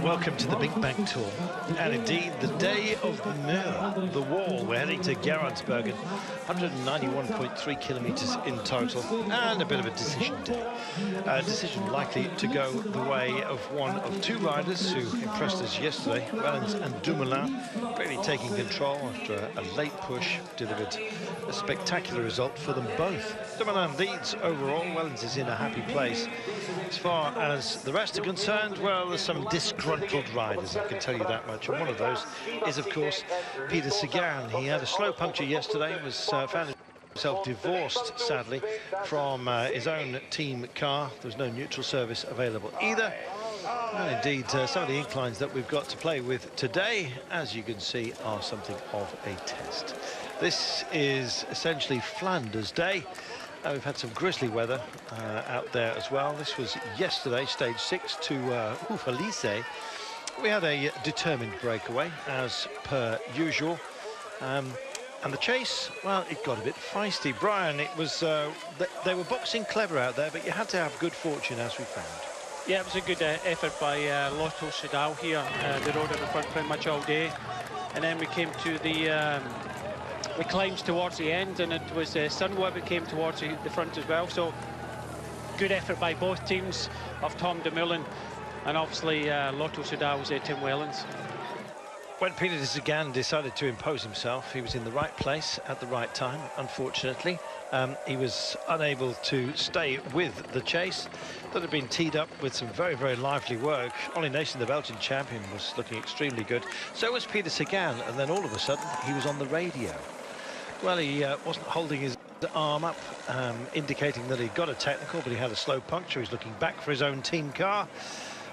Welcome to the BinckBank Tour, and indeed the day of the mill, the wall. We're heading to Geraadsbergen, 191.3 kilometers in total, and a bit of a decision day. A decision likely to go the way of one of two riders who impressed us yesterday, Wellens and Dumoulin, really taking control after a late push, delivered a spectacular result for them both. Dumoulin leads overall, Wellens is in a happy place. As far as the rest are concerned, well, there's some disgruntled riders, I can tell you that much, and one of those is, of course, Peter Sagan. He had a slow puncture yesterday, found himself divorced, sadly, from his own team car. There was no neutral service available either. And indeed, some of the inclines that we've got to play with today, as you can see, are something of a test. This is essentially Flanders Day. We've had some grisly weather out there as well. This was yesterday, stage 6 to Uffalize. We had a determined breakaway, as per usual. And the chase, well, it got a bit feisty. Brian, it was they were boxing clever out there, but you had to have good fortune, as we found. Yeah, it was a good effort by Lotto Soudal here. They rode at the front pretty much all day. And then we came to the climbs towards the end, and it was Sunweb that came towards the front as well. So good effort by both teams of Tom Dumoulin and obviously Lotto Soudal's Tim Wellens. When Peter Sagan decided to impose himself, he was in the right place at the right time. Unfortunately, he was unable to stay with the chase that had been teed up with some very, very lively work. Ollie Naesen, the Belgian champion, was looking extremely good. So was Peter Sagan, and then all of a sudden he was on the radio. Well, he wasn't holding his arm up, indicating that he'd got a technical, but he had a slow puncture. He's looking back for his own team car.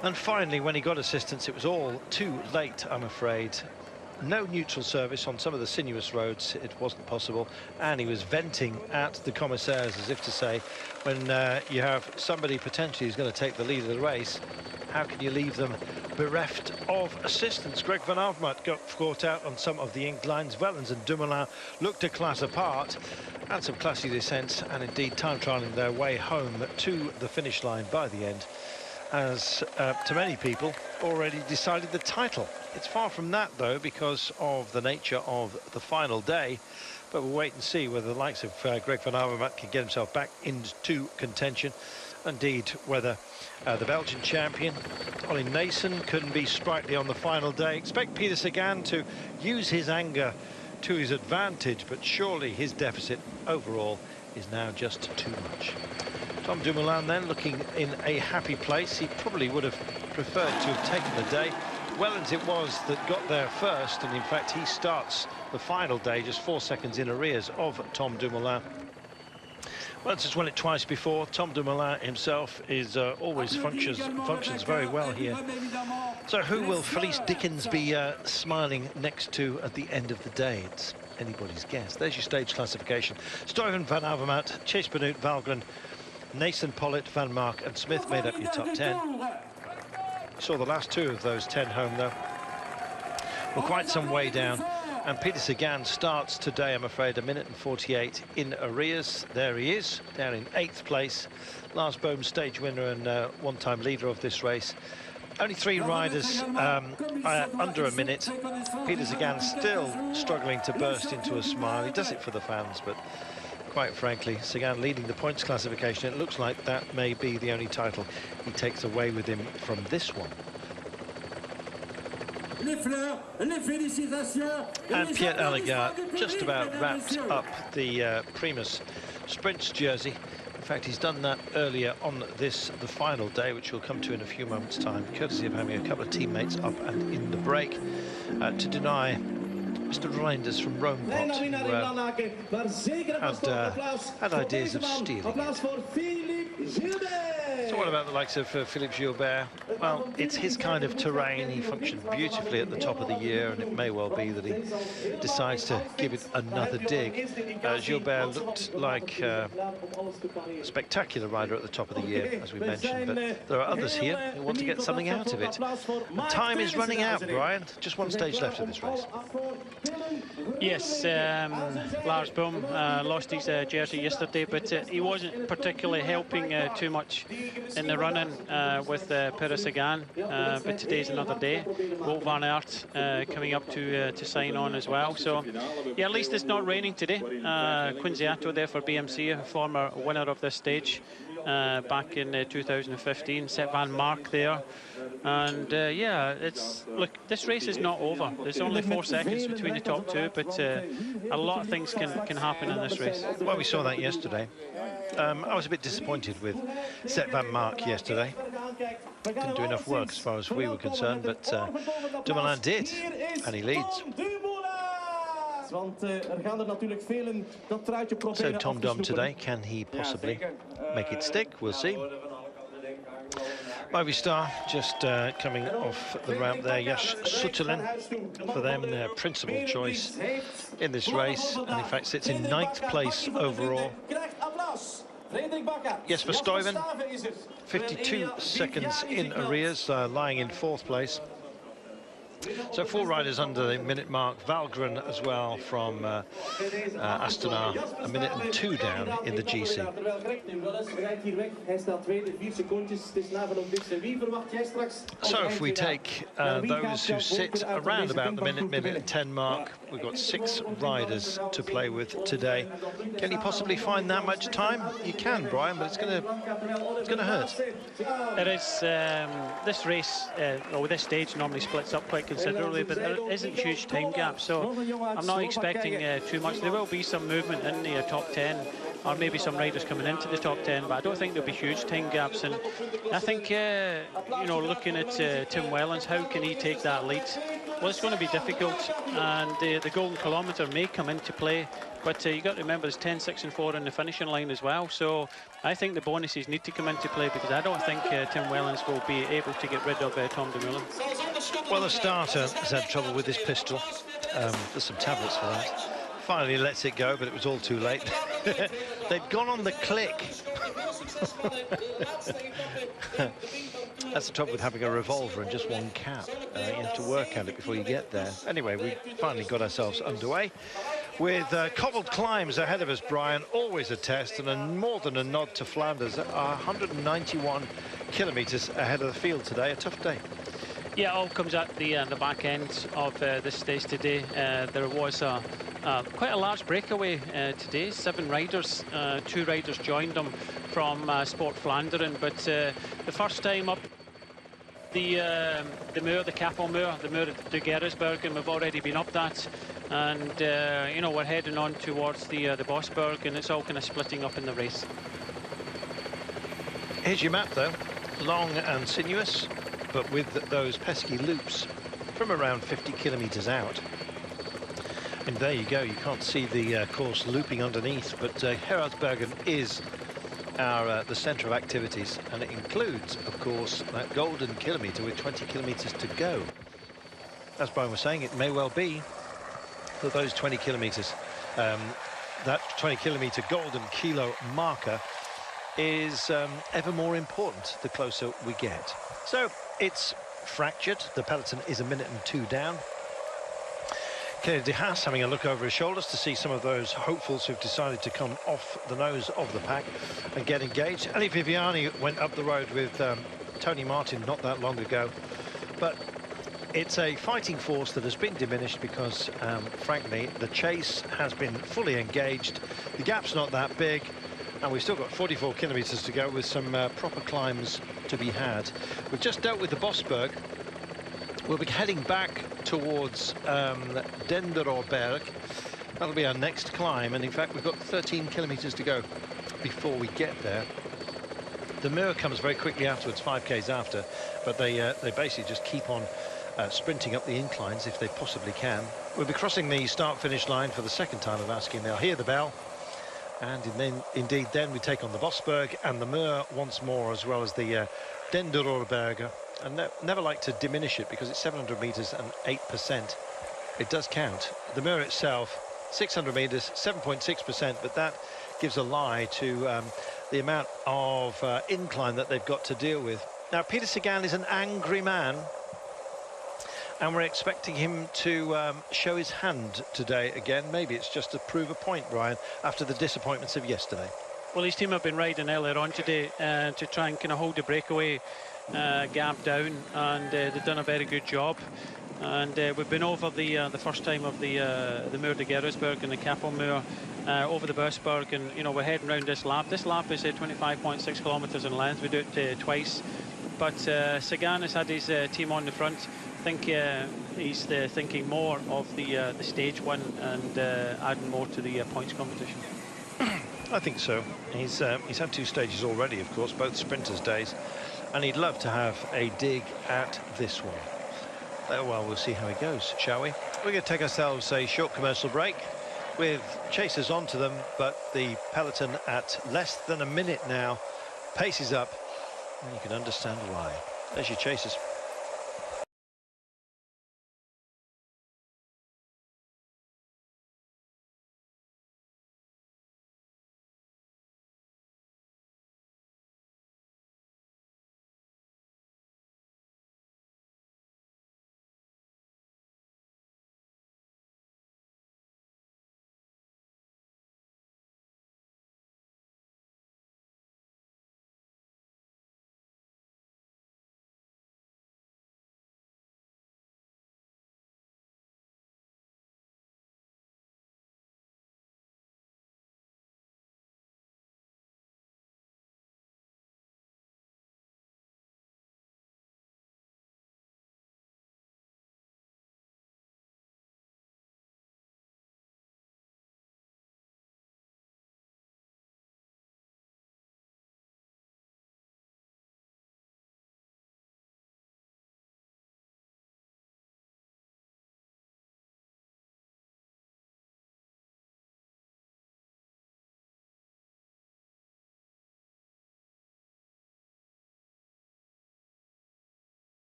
And finally, when he got assistance, it was all too late, I'm afraid. No neutral service on some of the sinuous roads. It wasn't possible. And he was venting at the commissaires as if to say, when you have somebody potentially who's going to take the lead of the race, how can you leave them bereft of assistance? Greg van Avermaet got caught out on some of the inclines. Wellens and Dumoulin looked a class apart, and some classy descents, and indeed time trialling their way home to the finish line by the end, as to many people already decided the title. It's far from that, though, because of the nature of the final day. But we'll wait and see whether the likes of Greg van Avermaet can get himself back into contention. Indeed, whether the Belgian champion, Ollie Naesen, couldn't be sprightly on the final day. Expect Peter Sagan to use his anger to his advantage, but surely his deficit overall is now just too much. Tom Dumoulin then looking in a happy place. He probably would have preferred to have taken the day. Wellens it was that got there first, and in fact he starts the final day just 4 seconds in arrears of Tom Dumoulin. Wellens has won it twice before. Tom Dumoulin himself is always functions very well here. So who will Felice Dickens be smiling next to at the end of the day? It's anybody's guess. There's your stage classification. Stuyven, Van Avermaet, Chase Benoot, Valgren, Naesen, Pollitt, Van Mark and Smith made up your top 10. Saw the last two of those 10 home, though. We're quite some way down. And Peter Sagan starts today, I'm afraid, 1 minute and 48 in arrears. There he is, down in 8th place. Lars Bohm, stage winner and one-time leader of this race. Only 3 riders under a minute. Peter Sagan still struggling to burst into a smile. He does it for the fans, but quite frankly, Sagan leading the points classification. It looks like that may be the only title he takes away with him from this one. And Pierre Allegaert just about wrapped up the Primus Sprints jersey. In fact, he's done that earlier on the final day, which we'll come to in a few moments' time, courtesy of having a couple of teammates up and in the break, to deny Mr. Reinders from Roompot, who had ideas of stealing it. So what about the likes of Philippe Gilbert? Well, it's his kind of terrain. He functioned beautifully at the top of the year, and it may well be that he decides to give it another dig. Gilbert looked like a spectacular rider at the top of the year, as we mentioned, but there are others here who want to get something out of it. And time is running out, Brian. Just one stage left of this race. Yes, Lars Bohm lost his jersey yesterday, but he wasn't particularly helping too much in the running with Peter Sagan, but today's another day. Wout van Aert coming up to sign on as well. So, yeah, at least it's not raining today. Quinziato there for BMC, a former winner of this stage back in 2015. Sepp van Mark there. And yeah, look, this race is not over. There's only 4 seconds between the top two, but a lot of things can happen in this race. Well, we saw that yesterday. I was a bit disappointed with Sepp van Mark yesterday. Didn't do enough work as far as we were concerned, but Dumoulin did, and he leads. So Tom Dom today, can he possibly make it stick? We'll see. Movistar just coming off the ramp there. Yash Sutterlin, for them, their principal choice in this race, and in fact sits in 9th place overall. Jesper Stuyven, 52 seconds in arrears, lying in 4th place. So 4 riders under the minute mark. Valgren as well from Astana, 1 minute and 2 down in the GC. So if we take those who sit around about the minute and 10 mark, we've got 6 riders to play with today. Can you possibly find that much time? You can, Brian, but it's going to hurt. It is. This race, or this stage, normally splits up quite considerably, but there isn't huge time gap, so I'm not expecting too much. There will be some movement in the top 10, or maybe some riders coming into the top 10, but I don't think there'll be huge time gaps. And I think, you know, looking at Tim Wellens, how can he take that lead? Well, it's going to be difficult, and the golden kilometre may come into play, but you've got to remember there's 10, 6 and 4 in the finishing line as well. So I think the bonuses need to come into play, because I don't think Tim Wellens will be able to get rid of Tom Dumoulin. Well, the starter has had trouble with his pistol. There's some tablets for that. Finally lets it go, but it was all too late. They'd gone on the click. That's the trouble with having a revolver and just one cap. You have to work at it before you get there. Anyway, we finally got ourselves underway with cobbled climbs ahead of us, Brian. Always a test, and more than a nod to Flanders. 191 kilometres ahead of the field today. A tough day. Yeah, it all comes at the back end of this stage today. There was quite a large breakaway today. 7 riders, 2 riders joined them from Sport Vlaanderen, but the first time up the Muur, the Capel Muur, the Muur de Geraadsbergen, we've already been up that, and you know, we're heading on towards the Bosberg, and it's all kind of splitting up in the race. Here's your map, though, long and sinuous, but with those pesky loops from around 50 kilometres out. And there you go, you can't see the course looping underneath, but Geraadsbergen is the centre of activities, and it includes, of course, that golden kilometre with 20 kilometres to go. As Brian was saying, it may well be that those 20 kilometres, that 20 kilometre golden kilo marker is ever more important the closer we get. So it's fractured. The peloton is 1 minute and 2 down. Kennedy de Haas having a look over his shoulders to see some of those hopefuls who've decided to come off the nose of the pack and get engaged. Ali Viviani went up the road with Tony Martin not that long ago, but it's a fighting force that has been diminished because, frankly, the chase has been fully engaged. The gap's not that big, and we've still got 44 kilometres to go with some proper climbs to be had. We've just dealt with the Bosberg. We'll be heading back towards Denderorberg. That'll be our next climb, and in fact we've got 13 kilometres to go before we get there. The Muur comes very quickly afterwards, 5 k's after, but they basically just keep on sprinting up the inclines if they possibly can. We'll be crossing the start-finish line for the second time of asking. They'll hear the bell, and indeed then we take on the Bosberg and the Muur once more, as well as the Denderorberg. And never like to diminish it because it's 700 metres and 8%. It does count. The Muur itself, 600 metres, 7.6%, but that gives a lie to the amount of incline that they've got to deal with. Now, Peter Sagan is an angry man, and we're expecting him to show his hand today again. Maybe it's just to prove a point, Brian, after the disappointments of yesterday. Well, his team have been riding earlier on today to try and kind of hold the breakaway gap down, and they've done a very good job. And we've been over the first time of the Muur de Geraadsbergen and the Kappelmuur, over the Busberg, and you know, we're heading round this lap. This lap is 25.6 kilometres in length. We do it twice, but Sagan has had his team on the front. I think he's thinking more of the stage one and adding more to the points competition. I think so. He's had 2 stages already, of course, both sprinters' days, and he'd love to have a dig at this one. Well, we'll see how he goes, shall we? We're going to take ourselves a short commercial break with chasers onto them, but the peloton at less than a minute now. Pace is up, and you can understand why. There's your chasers.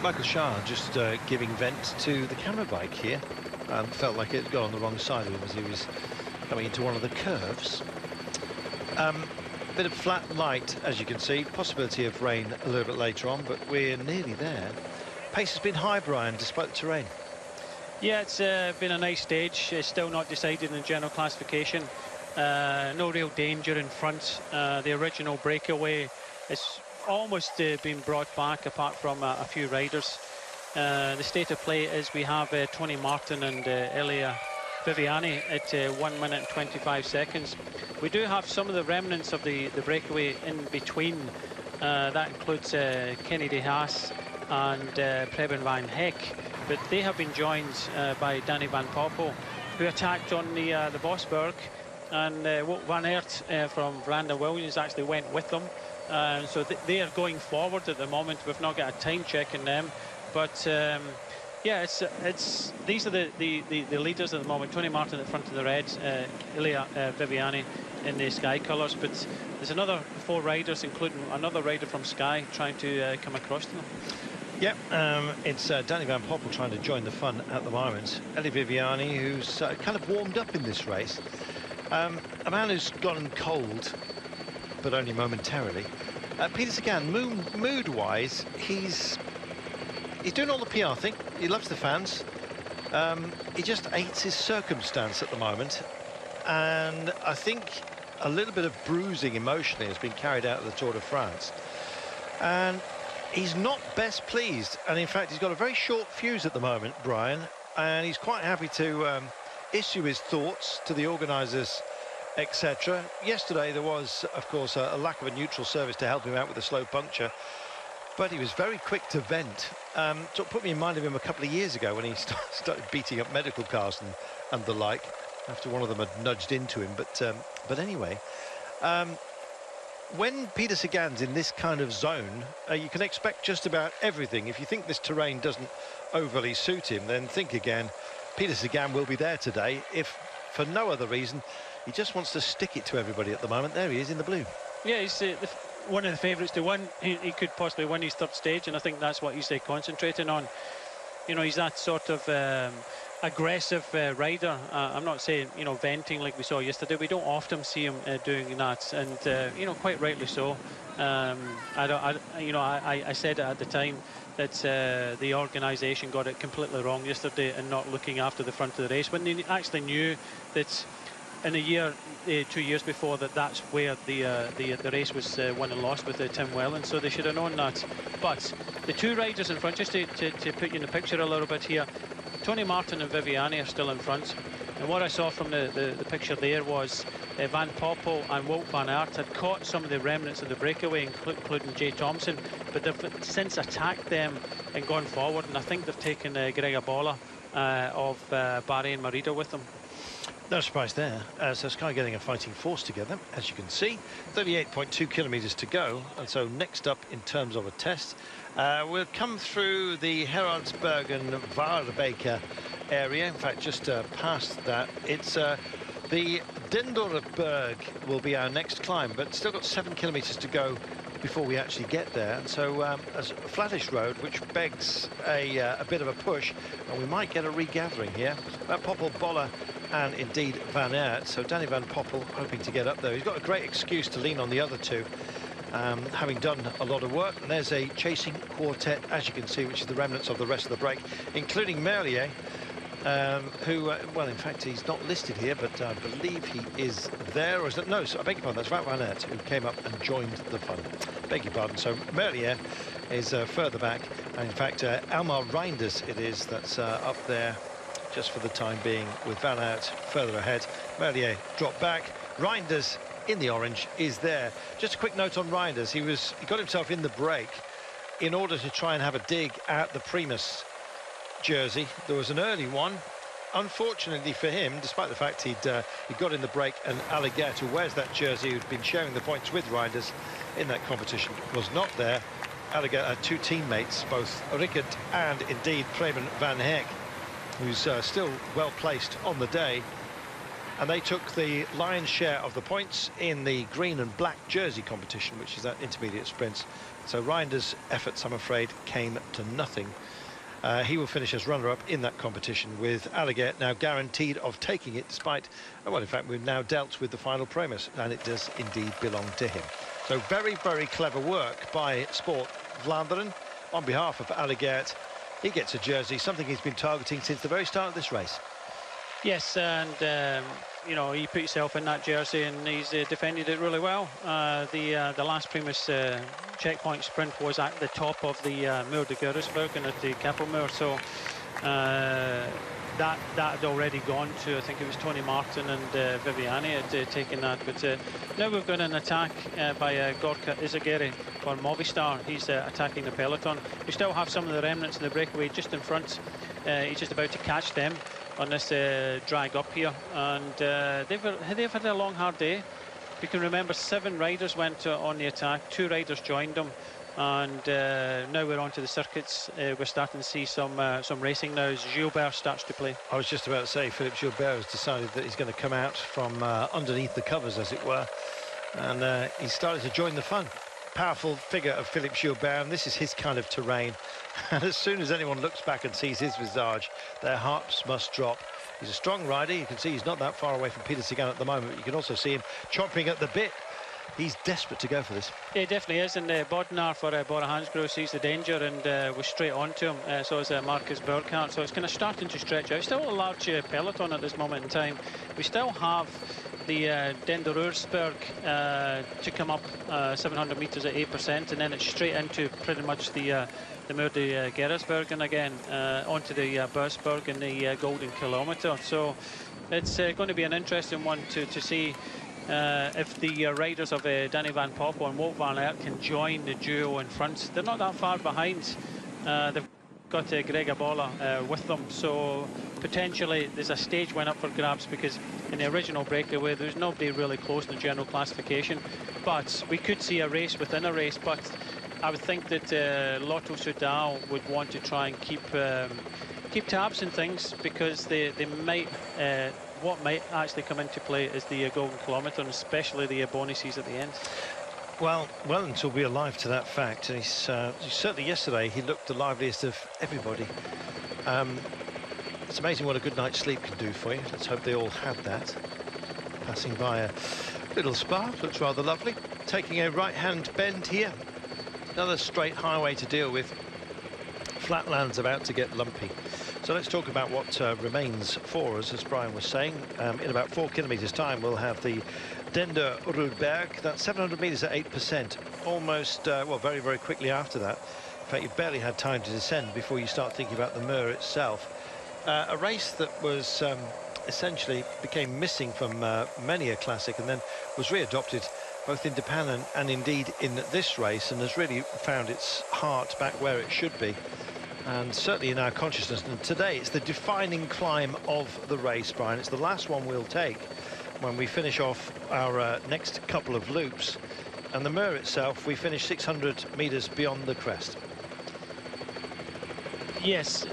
Michael Shah just giving vent to the camera bike here. Felt like it had got on the wrong side of him as he was coming into one of the curves. Bit of flat light, as you can see. Possibility of rain a little bit later on, but we're nearly there. Pace has been high, Brian, despite the terrain. Yeah, it's been a nice stage. It's still not decided in the general classification. No real danger in front. The original breakaway is almost been brought back, apart from a few riders. The state of play is we have Tony Martin and Elia Viviani at 1 minute and 25 seconds. We do have some of the remnants of the breakaway in between. That includes Kenny de Haas and Preben van Heck, but they have been joined by Danny van Poppel, who attacked on the Bosberg, and Wout van Aert from Brandon Williams actually went with them. So they are going forward at the moment. We've not got a time check in them, but yeah, these are the leaders at the moment. Tony Martin at the front of the reds, Elia Viviani in the Sky colours, but there's another 4 riders, including another rider from Sky, trying to come across to them. Yep, it's Danny van Poppel trying to join the fun at the moment. Elia Viviani, who's kind of warmed up in this race. A man who's gone cold, but only momentarily. Peter Sagan, mood-wise, he's doing all the PR thing. He loves the fans. He just hates his circumstance at the moment. And I think a little bit of bruising emotionally has been carried out of the Tour de France. And he's not best pleased. And in fact, he's got a very short fuse at the moment, Brian. And he's quite happy to issue his thoughts to the organisers, etc. Yesterday, there was, of course, a lack of a neutral service to help him out with a slow puncture. But he was very quick to vent. So it put me in mind of him a couple of years ago when he started beating up medical cars and the like, after one of them had nudged into him. But anyway, when Peter Sagan's in this kind of zone, you can expect just about everything. If you think this terrain doesn't overly suit him, then think again. Peter Sagan will be there today, if for no other reason. He just wants to stick it to everybody at the moment. There he is in the blue. Yeah, he's one of the favourites to win. He could possibly win his third stage, and I think that's what he's concentrating on. You know, he's that sort of aggressive rider. I'm not saying, you know, venting like we saw yesterday. We don't often see him doing that, and you know, quite rightly so. I said it at the time that the organisation got it completely wrong yesterday in not looking after the front of the race, when they actually knew that in a year, 2 years before, that's where the race was won and lost with Tim Wellens, so they should have known that. But the two riders in front, just to put you in the picture a little bit here, Tony Martin and Viviani are still in front. And what I saw from the picture there was Van Poppel and Wout van Aert had caught some of the remnants of the breakaway, including Jay Thompson, but they've since attacked them and gone forward, and I think they've taken Greg Abola of Bahrain Merida with them. No surprise there. So Sky getting a fighting force together, as you can see. 38.2 kilometres to go. And so next up in terms of a test, we'll come through the Geraadsbergen Waarbeker area. In fact, just past that, it's the Denderberg will be our next climb, but still got 7 kilometres to go before we actually get there. And so as a flattish road, which begs a bit of a push, and we might get a regathering here. Poppel, Boller, and indeed Van Aert. So Danny Van Poppel hoping to get up there. He's got a great excuse to lean on the other two, having done a lot of work. And there's a chasing quartet, as you can see, which is the remnants of the rest of the break, including Merlier, who, well, in fact, he's not listed here, but I believe he is there. Or is that? No, so I beg your pardon, that's Wout van Aert, who came up and joined the fun. Beg your pardon. So Merlier is further back. And in fact, Almar Reinders it is that's up there just for the time being, with Van Aert further ahead. Merlier dropped back. Reinders in the orange is there. Just a quick note on Reinders. He got himself in the break in order to try and have a dig at the Primus jersey. There was an early one. Unfortunately for him, despite the fact he got in the break, and Alligaert, who wears that jersey, who'd been sharing the points with Reinders in that competition, was not there. Alligaert had two teammates, both Rickert and indeed Preben van Heck, who's still well placed on the day, and they took the lion's share of the points in the green and black jersey competition, which is that intermediate sprints. So Reinders' efforts, I'm afraid, came to nothing. He will finish as runner-up in that competition, with Alligaert now guaranteed of taking it, despite, well, in fact, we've now dealt with the final Primus, and it does indeed belong to him. So very, very clever work by Sport Vlaanderen on behalf of Alligaert. He gets a jersey, something he's been targeting since the very start of this race. Yes, and you know, he put himself in that jersey and he's defended it really well. The last Primus checkpoint sprint was at the top of the Muur de Geraadsbergen at the Kappelmuur, so that had already gone to, I think it was Tony Martin and Viviani had taken that. But now we've got an attack by Gorka Izagirre for Movistar. He's attacking the peloton. We still have some of the remnants in the breakaway just in front. He's just about to catch them on this drag up here, and they've had a long, hard day. You can remember 7 riders went on the attack, 2 riders joined them, and now we're on to the circuits. We're starting to see some racing now as Gilbert starts to play. I was just about to say, Philippe Gilbert has decided that he's going to come out from underneath the covers, as it were, and he's started to join the fun. Powerful figure of Philippe Gilbert, and this is his kind of terrain. And as soon as anyone looks back and sees his visage, their hearts must drop. He's a strong rider. You can see he's not that far away from Peter Sagan at the moment, but you can also see him chomping at the bit. He's desperate to go for this. Yeah, he definitely is, and Bodnar for Bora Hansgrohe sees the danger and was straight onto him. So is Marcus Burkhardt. So it's kind of starting to stretch out. Still a large peloton at this moment in time. We still have the Denderurgsberg to come up 700 metres at 8%, and then it's straight into pretty much the Muur de Geraadsbergen again, onto the Bursberg and the Golden Kilometre. So it's going to be an interesting one to see if the riders of Danny van Poppel and Wout van Aert can join the duo in front. They're not that far behind. They've got Gregor Bola with them, so potentially there's a stage win up for grabs, because in the original breakaway there's nobody really close in the general classification, but we could see a race within a race. But I would think that Lotto Soudal would want to try and keep tabs and things, because they might what might actually come into play is the Golden Kilometre, and especially the bonuses at the end. Well, Wellens will be alive to that fact, and he's certainly yesterday he looked the liveliest of everybody. It's amazing what a good night's sleep can do for you. Let's hope they all had that. Passing by a little spa, looks rather lovely. Taking a right-hand bend here. Another straight highway to deal with. Flatland's about to get lumpy. So let's talk about what remains for us, as Brian was saying. In about 4 kilometres time, we'll have the Denderurgsberg. That's 700 metres at 8%. Almost, well, very, very quickly after that. In fact, you've barely had time to descend before you start thinking about the Muur itself. A race that was essentially became missing from many a classic, and then was readopted both in Japan and indeed in this race, and has really found its heart back where it should be, and certainly in our consciousness. And today it's the defining climb of the race, Brian. It's the last one we'll take when we finish off our next couple of loops. And the Muur itself, we finish 600 metres beyond the crest. Yes,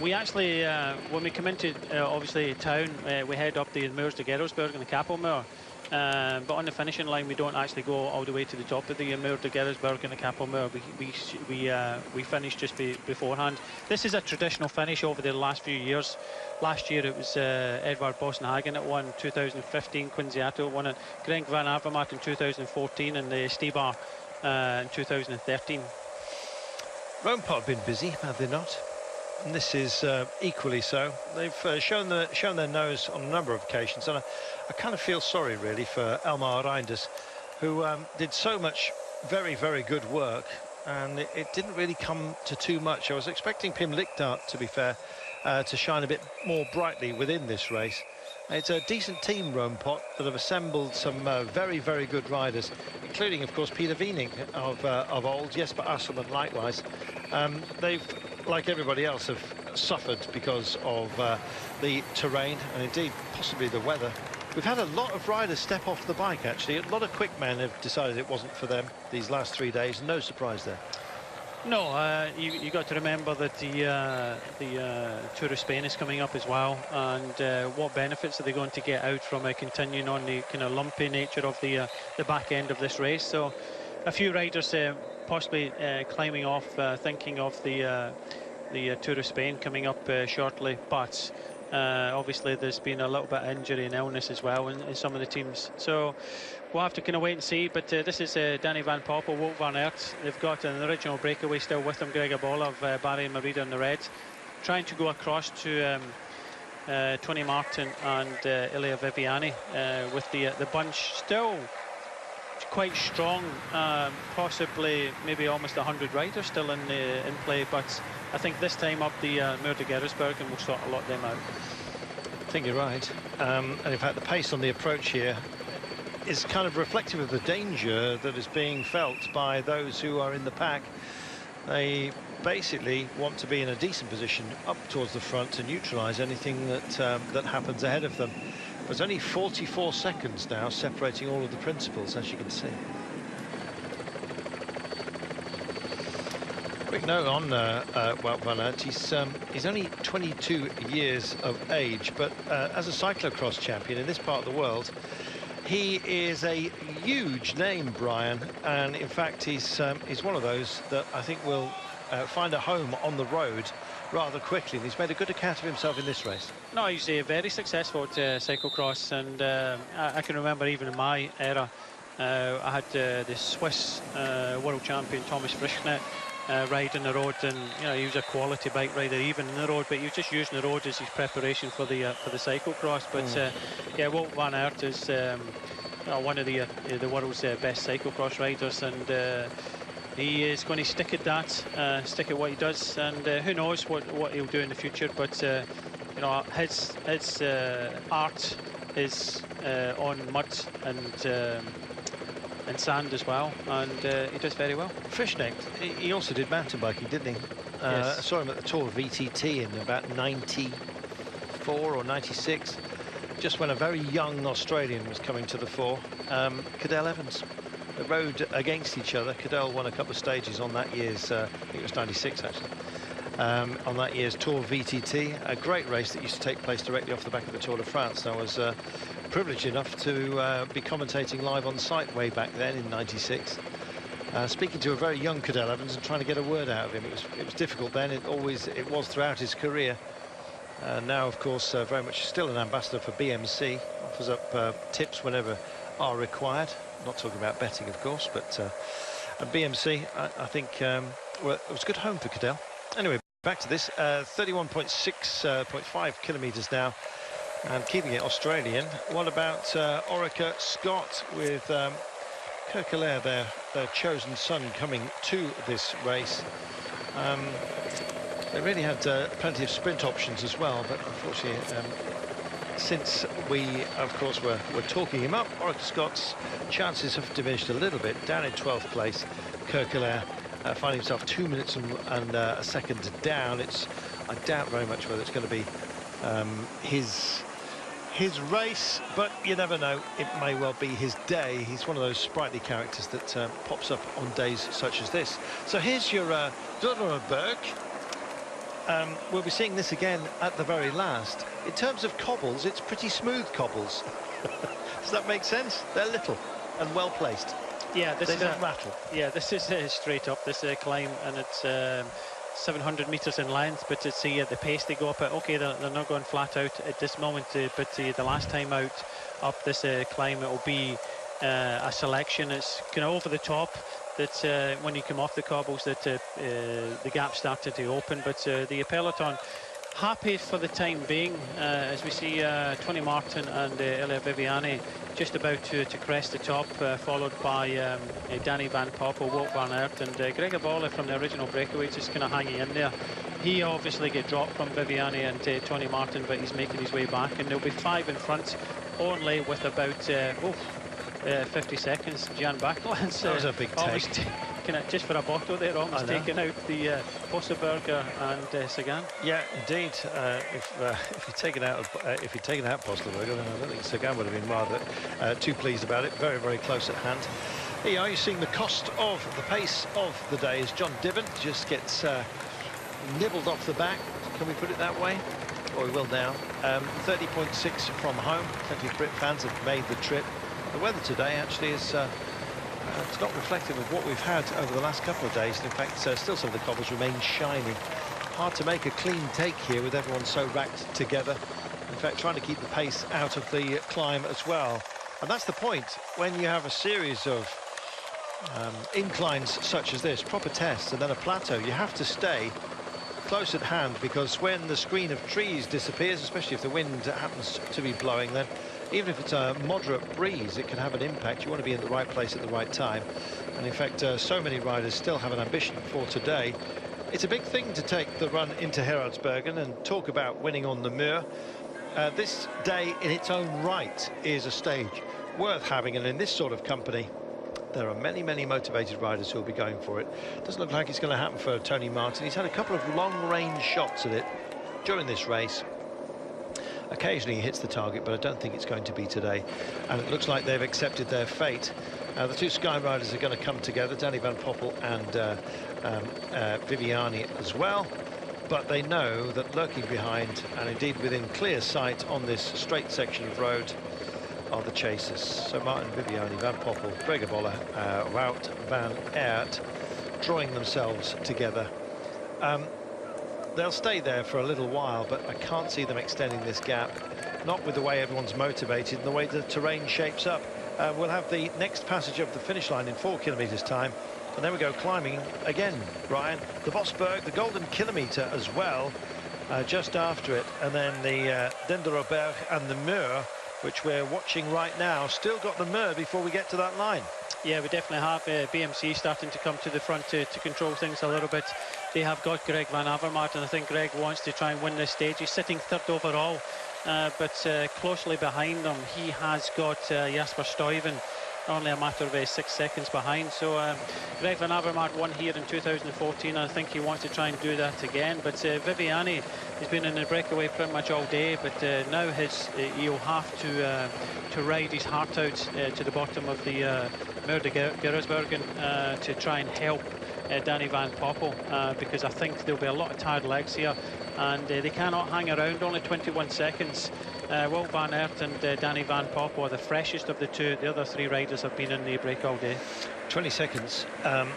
we actually, when we come into obviously town, we head up the Muur de Geraadsbergen and the Kapelmuur. But on the finishing line, we don't actually go all the way to the top of the Muur de Geraadsbergen and the Kapelmuur. We finish just beforehand. This is a traditional finish over the last few years. Last year it was Edvard Boasson-Hagen that won. 2015 Quinziato won it. Greg van Avermaet in 2014, and the Stibar in 2013. Roompot have been busy, have they not? And this is equally so. They've shown their nose on a number of occasions, and I kind of feel sorry really for Elmar Reinders, who did so much very, very good work, and it didn't really come to too much. I was expecting Pim Lichtart, to be fair, to shine a bit more brightly within this race. It's a decent team, Roompot, that have assembled some very, very good riders, including, of course, Peter Weening of old, Jesper Asselman likewise. They've, like everybody else, have suffered because of the terrain and indeed possibly the weather. We've had a lot of riders step off the bike, actually. A lot of quick men have decided it wasn't for them these last 3 days. No surprise there. No, you got to remember that the Tour of Spain is coming up as well, and what benefits are they going to get out from continuing on the kind of lumpy nature of the back end of this race? So a few riders possibly climbing off, thinking of the Tour of Spain coming up shortly, but obviously there's been a little bit of injury and illness as well in some of the teams, so we'll have to kind of wait and see. But this is Danny van Poppel, Wout van Aert. They've got an original breakaway still with them, Gregor Bola of Barry and Merida in the red, trying to go across to Tony Martin and Ilya Viviani, with the bunch still quite strong, possibly maybe almost 100 riders still in play, but I think this time up the Muur de Geraadsbergen will sort a lot of them out. I think you're right, and in fact the pace on the approach here is kind of reflective of the danger that is being felt by those who are in the pack. They basically want to be in a decent position up towards the front to neutralise anything that happens ahead of them. There's only 44 seconds now separating all of the principals, as you can see. Quick note on Wout van Aert. He's only 22 years of age, but as a cyclocross champion in this part of the world, he is a huge name, Brian, and in fact he's one of those that I think will find a home on the road rather quickly, and he's made a good account of himself in this race. No, he's very successful at cyclocross, and I can remember even in my era, I had the Swiss world champion Thomas Frischknecht riding the road, and you know, he was a quality bike rider even in the road, but he was just using the road as his preparation for the cyclocross. But yeah, Walt van Aert is one of the world's best cyclocross riders, and he is going to stick at that, stick at what he does, and who knows what he'll do in the future. But you know, his art is on mud and sand as well, and he does very well. Frischknecht, he also did mountain biking, didn't he? Yes. I saw him at the Tour of VTT in about 94 or 96, just when a very young Australian was coming to the fore. Cadel Evans. They rode against each other. Cadel won a couple of stages on that year's, I think it was 96 actually, on that year's Tour VTT, a great race that used to take place directly off the back of the Tour de France. And I was privileged enough to be commentating live on site way back then in 96, speaking to a very young Cadel Evans and trying to get a word out of him. It was difficult then, it was throughout his career. Now, of course, very much still an ambassador for BMC, offers up tips whenever are required. Not talking about betting, of course, but at BMC, I think well, it was a good home for Cadel. Anyway, back to this, 31.5 kilometres now, and keeping it Australian. What about Orica Scott with Kerkelaere, their chosen son, coming to this race? They really had plenty of sprint options as well, but unfortunately, since we, of course, were talking him up, Orica Scott's chances have diminished a little bit. Down in 12th place, Kerkelaere finding himself 2 minutes and a second down. I doubt very much whether it's going to be his race, but you never know. It may well be his day. He's one of those sprightly characters that pops up on days such as this. So here's your Geraadsbergen. We'll be seeing this again at the very last. In terms of cobbles, it's pretty smooth cobbles. Does that make sense? They're little and well placed. Yeah, they don't rattle. Yeah, this is straight up, this climb, and it's 700 metres in length, but it's the pace they go up at. Okay, they're not going flat out at this moment, but the last time out up this climb, it will be a selection. It's kind of over the top, that when you come off the cobbles, that the gap started to open, but the peloton happy for the time being, as we see Tony Martin and Elia Viviani just about to crest the top, followed by Danny Van Poppel, Wout van Aert, and Gregor Bolle from the original breakaway just kind of hanging in there. He obviously get dropped from Viviani and Tony Martin, but he's making his way back, and there'll be 5 in front only with about 50 seconds. Jan Bakelands, that was a big take. Just for a bottle there, almost taking out the Postelberger and Sagan. Yeah, indeed. If you'd taken out Postelberger, then I don't think Sagan would have been rather too pleased about it. Very, very close at hand. Here you are, you're seeing the cost of the pace of the day as John Diven just gets nibbled off the back. Can we put it that way? Or we will now. 30.6 from home. Plenty of Brit fans have made the trip. The weather today actually is it's not reflective of what we've had over the last couple of days. In fact, still some of the cobbles remain shiny. Hard to make a clean take here with everyone so racked together. In fact, trying to keep the pace out of the climb as well. And that's the point when you have a series of inclines such as this, proper tests, and then a plateau. You have to stay close at hand, because when the screen of trees disappears, especially if the wind happens to be blowing, then even if it's a moderate breeze, it can have an impact. You want to be in the right place at the right time. And in fact, so many riders still have an ambition for today. It's a big thing to take the run into Geraadsbergen and talk about winning on the Muur. This day in its own right is a stage worth having, and in this sort of company, there are many, many motivated riders who will be going for it. Doesn't look like it's going to happen for Tony Martin. He's had a couple of long-range shots at it during this race. Occasionally he hits the target, but I don't think it's going to be today. And it looks like they've accepted their fate. The two Sky riders are going to come together, Danny Van Poppel and Viviani as well. But they know that lurking behind, and indeed within clear sight on this straight section of road, are the chasers. So Martin, Viviani, Van Poppel, Gregor Bolle, Wout van Aert drawing themselves together They'll stay there for a little while, but I can't see them extending this gap, not with the way everyone's motivated and the way the terrain shapes up. We'll have the next passage of the finish line in 4 kilometres time, and then we go climbing again, Brian. The Vosberg, the Golden Kilometre as well, just after it, and then the Denderberg and the Muur, which we're watching right now. Still got the Muur before we get to that line. Yeah, we definitely have BMC starting to come to the front to control things a little bit. They have got Greg Van Avermaet, and I think Greg wants to try and win this stage. He's sitting third overall, but closely behind him, he has got Jasper Stuyven, only a matter of 6 seconds behind. So Greg Van Avermaet won here in 2014. I think he wants to try and do that again. But Viviani has been in the breakaway pretty much all day, but now he'll have to ride his heart out to the bottom of the Muur de Geraadsbergen to try and help Danny Van Poppel, because I think there'll be a lot of tired legs here, and they cannot hang around. Only 21 seconds. Wout van Aert and Danny Van Poppel are the freshest of the two. The other 3 riders have been in the break all day. 20 seconds.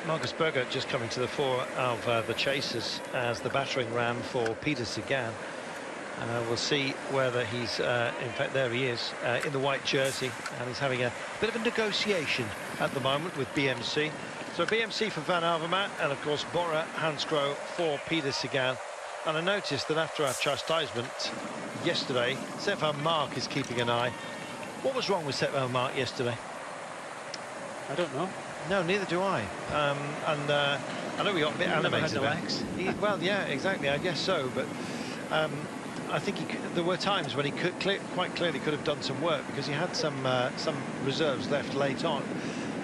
Marcus Berger just coming to the fore of the chasers as the battering ram for Peter Sagan. We'll see whether he's, in fact, there he is, in the white jersey, and he's having a bit of a negotiation at the moment with BMC. So BMC for Van Avermaet, and of course Bora Hansgrohe for Peter Sagan. And I noticed that after our chastisement yesterday, Sepp van Mark is keeping an eye. What was wrong with Sepp van Mark yesterday? I don't know. No, neither do I. I know we got a bit animated about it. Well, yeah, exactly. I guess so. But I think there were times when he quite clearly could have done some work, because he had some reserves left late on.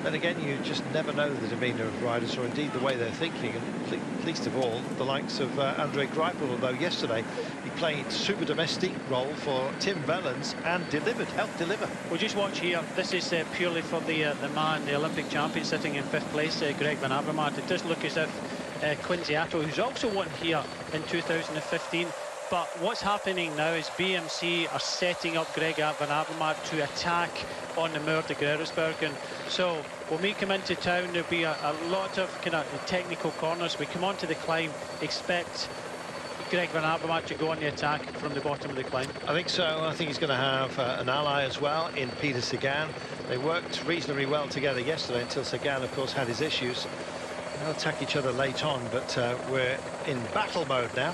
Then again, you just never know the demeanour of riders, or indeed the way they're thinking, and least of all the likes of Andre Greipel, although yesterday he played super domestic role for Tim Wellens and helped deliver. We'll just watch here. This is purely for the man, the Olympic champion, sitting in 5th place, Greg Van Avermaet. It does look as if Quincy Atto, who's also won here in 2015, but what's happening now is BMC are setting up Greg Van Avermaet to attack on the Muur de Geraadsbergen. So when we come into town, there'll be a lot of kind of technical corners. We come onto the climb, expect Greg Van Avermaet to go on the attack from the bottom of the climb. I think so. I think he's going to have an ally as well in Peter Sagan. They worked reasonably well together yesterday until Sagan, of course, had his issues. They'll attack each other late on, but we're in battle mode now.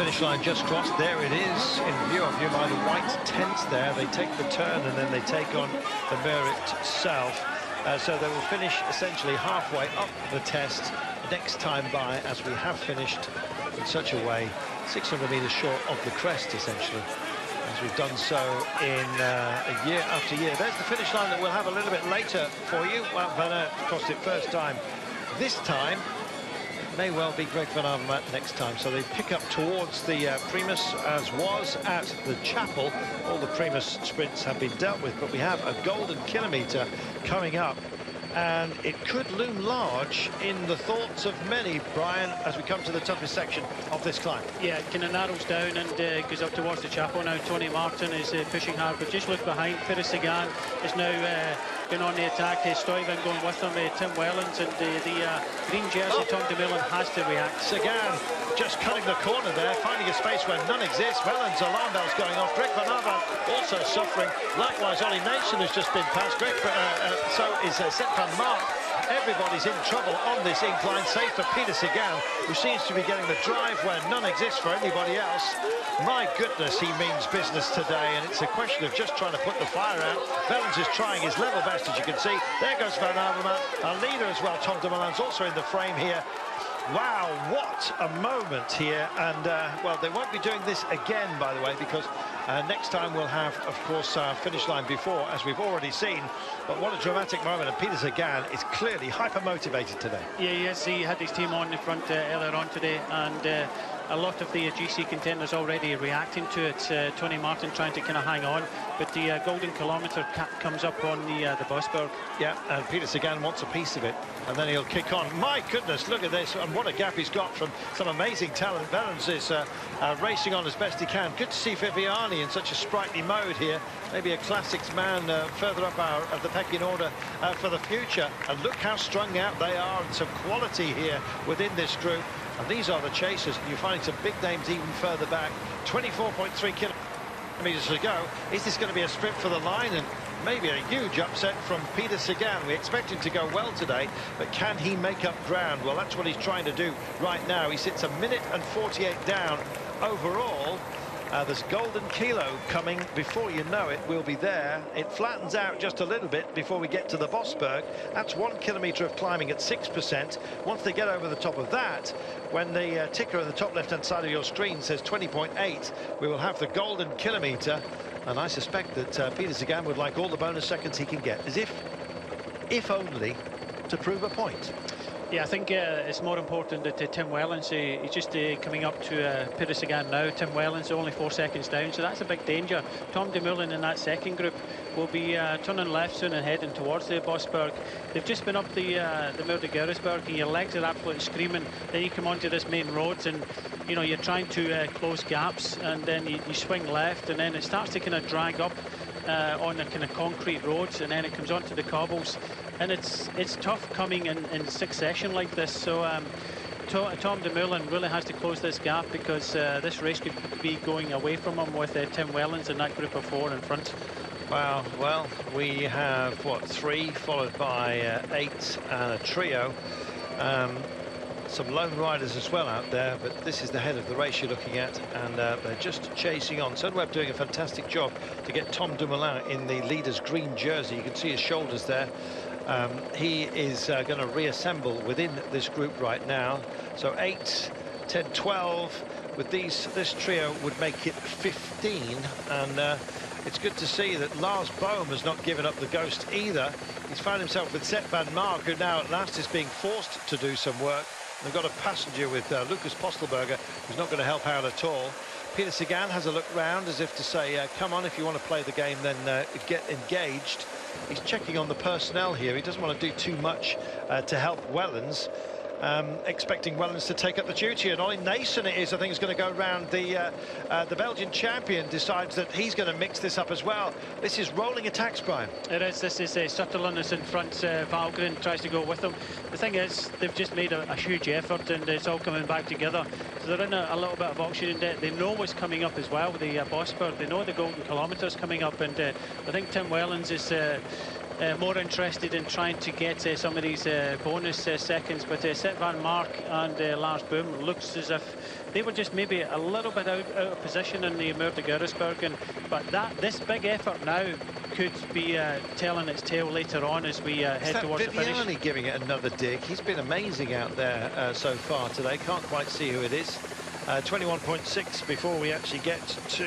finish line just crossed. There it is, in view of you by the white tents there. They take the turn and then they take on the Mer itself. So they will finish essentially halfway up the test next time by, as we have finished in such a way 600 metres short of the crest, essentially, as we've done so in year after year. There's the finish line that we'll have a little bit later for you. Well, Van Aert crossed it first time. This time may well be Greg Van Avermaet next time. So they pick up towards the Primus, as was at the Chapel. All the Primus sprints have been dealt with, but we have a golden kilometre coming up, and it could loom large in the thoughts of many, Brian, as we come to the toughest section of this climb. Yeah, it kind of narrows down and goes up towards the Chapel now. Tony Martin is pushing hard, but just look behind. Peter Sagan is now going on the attack. Stuyven going with him. Tim Wellens, and the green jersey Tom Dumoulin has to react. Sagan just cutting the corner there, finding a space where none exists. Wellens' alarm bells going off. Greg Van Avermaet also suffering. Likewise, Ollie Nason has just been passed. So is Sepp van Mark. Everybody's in trouble on this incline, save for Peter Sagan, who seems to be getting the drive where none exists for anybody else. My goodness, he means business today, and it's a question of just trying to put the fire out. Wellens is trying his level best, as you can see. There goes Van Avermaet, our leader as well. Tom Dumoulin's also in the frame here. Wow, what a moment here. And, well, they won't be doing this again, by the way, because next time we'll have, of course, our finish line before, as we've already seen. But what a dramatic moment, and Peter Sagan is clearly hyper-motivated today. Yeah, yes, he had his team on the front earlier on today, and a lot of the GC contenders already reacting to it. Tony Martin trying to kind of hang on, but the golden kilometre comes up on the Bosberg. Yeah, and Peter Sagan wants a piece of it, and then he'll kick on. My goodness, look at this, and what a gap he's got from some amazing talent. Wellens is racing on as best he can. Good to see Viviani in such a sprightly mode here. Maybe a classics man further up the pecking order for the future. And look how strung out they are, and some quality here within this group. And these are the chasers. You're finding some big names even further back. 24.3 kilometres to go. Is this going to be a sprint for the line? And maybe a huge upset from Peter Sagan. We expect him to go well today, but can he make up ground? Well, that's what he's trying to do right now. He sits 1 minute and 48 down overall. There's golden kilo coming before you know it. We'll be there. It flattens out just a little bit before we get to the Bosberg. That's 1 kilometre of climbing at 6%. Once they get over the top of that, when the ticker on the top left-hand side of your screen says 20.8, we will have the golden kilometre. And I suspect that Peter Sagan would like all the bonus seconds he can get, as if only to prove a point. Yeah, I think it's more important that Tim Wellens, he's just coming up to Peter Sagan now. Tim Wellens only 4 seconds down, so that's a big danger. Tom Dumoulin in that second group will be turning left soon and heading towards the Bosberg. They've just been up the Mer de Geraadsbergen, and your legs are absolutely screaming. Then you come onto this main roads, and you know you're trying to close gaps, and then you swing left, and then it starts to kind of drag up on the kind of concrete roads, and then it comes onto the cobbles, and it's tough coming in succession like this. So Tom Dumoulin really has to close this gap, because this race could be going away from him with Tim Wellens and that group of 4 in front. Wow, well, we have, what, 3, followed by 8 and a trio. Some lone riders as well out there, but this is the head of the race you're looking at, and they're just chasing on. Sunweb doing a fantastic job to get Tom Dumoulin in the leader's green jersey. You can see his shoulders there. He is going to reassemble within this group right now. So 8, 10, 12 with this trio would make it 15, and it's good to see that Lars Bohm has not given up the ghost either. He's found himself with Sepp van Mark, who now at last is being forced to do some work. They've got a passenger with Lucas Postelberger, who's not going to help out at all. Peter Sagan has a look round as if to say, come on, if you want to play the game, then get engaged. He's checking on the personnel here. He doesn't want to do too much to help Wellens. Expecting Wellens to take up the duty, and Ollie Nason it is, I think, is going to go round. The Belgian champion decides that he's going to mix this up as well. This is rolling attacks, Brian. It is. This is Sutherland is in front. Valgren tries to go with them. The thing is, they've just made a huge effort, and it's all coming back together. So they're in a little bit of oxygen debt. They know what's coming up as well with the Bosberg. They know the golden kilometres coming up, and I think Tim Wellens is more interested in trying to get some of these bonus seconds. But Sepp van Mark and Lars Boom looks as if they were just maybe a little bit out of position in the Muur de Geraadsbergen. But this big effort now could be telling its tale later on as we head towards the finish. Viviani giving it another dig. He's been amazing out there so far today. Can't quite see who it is. 21.6 before we actually get to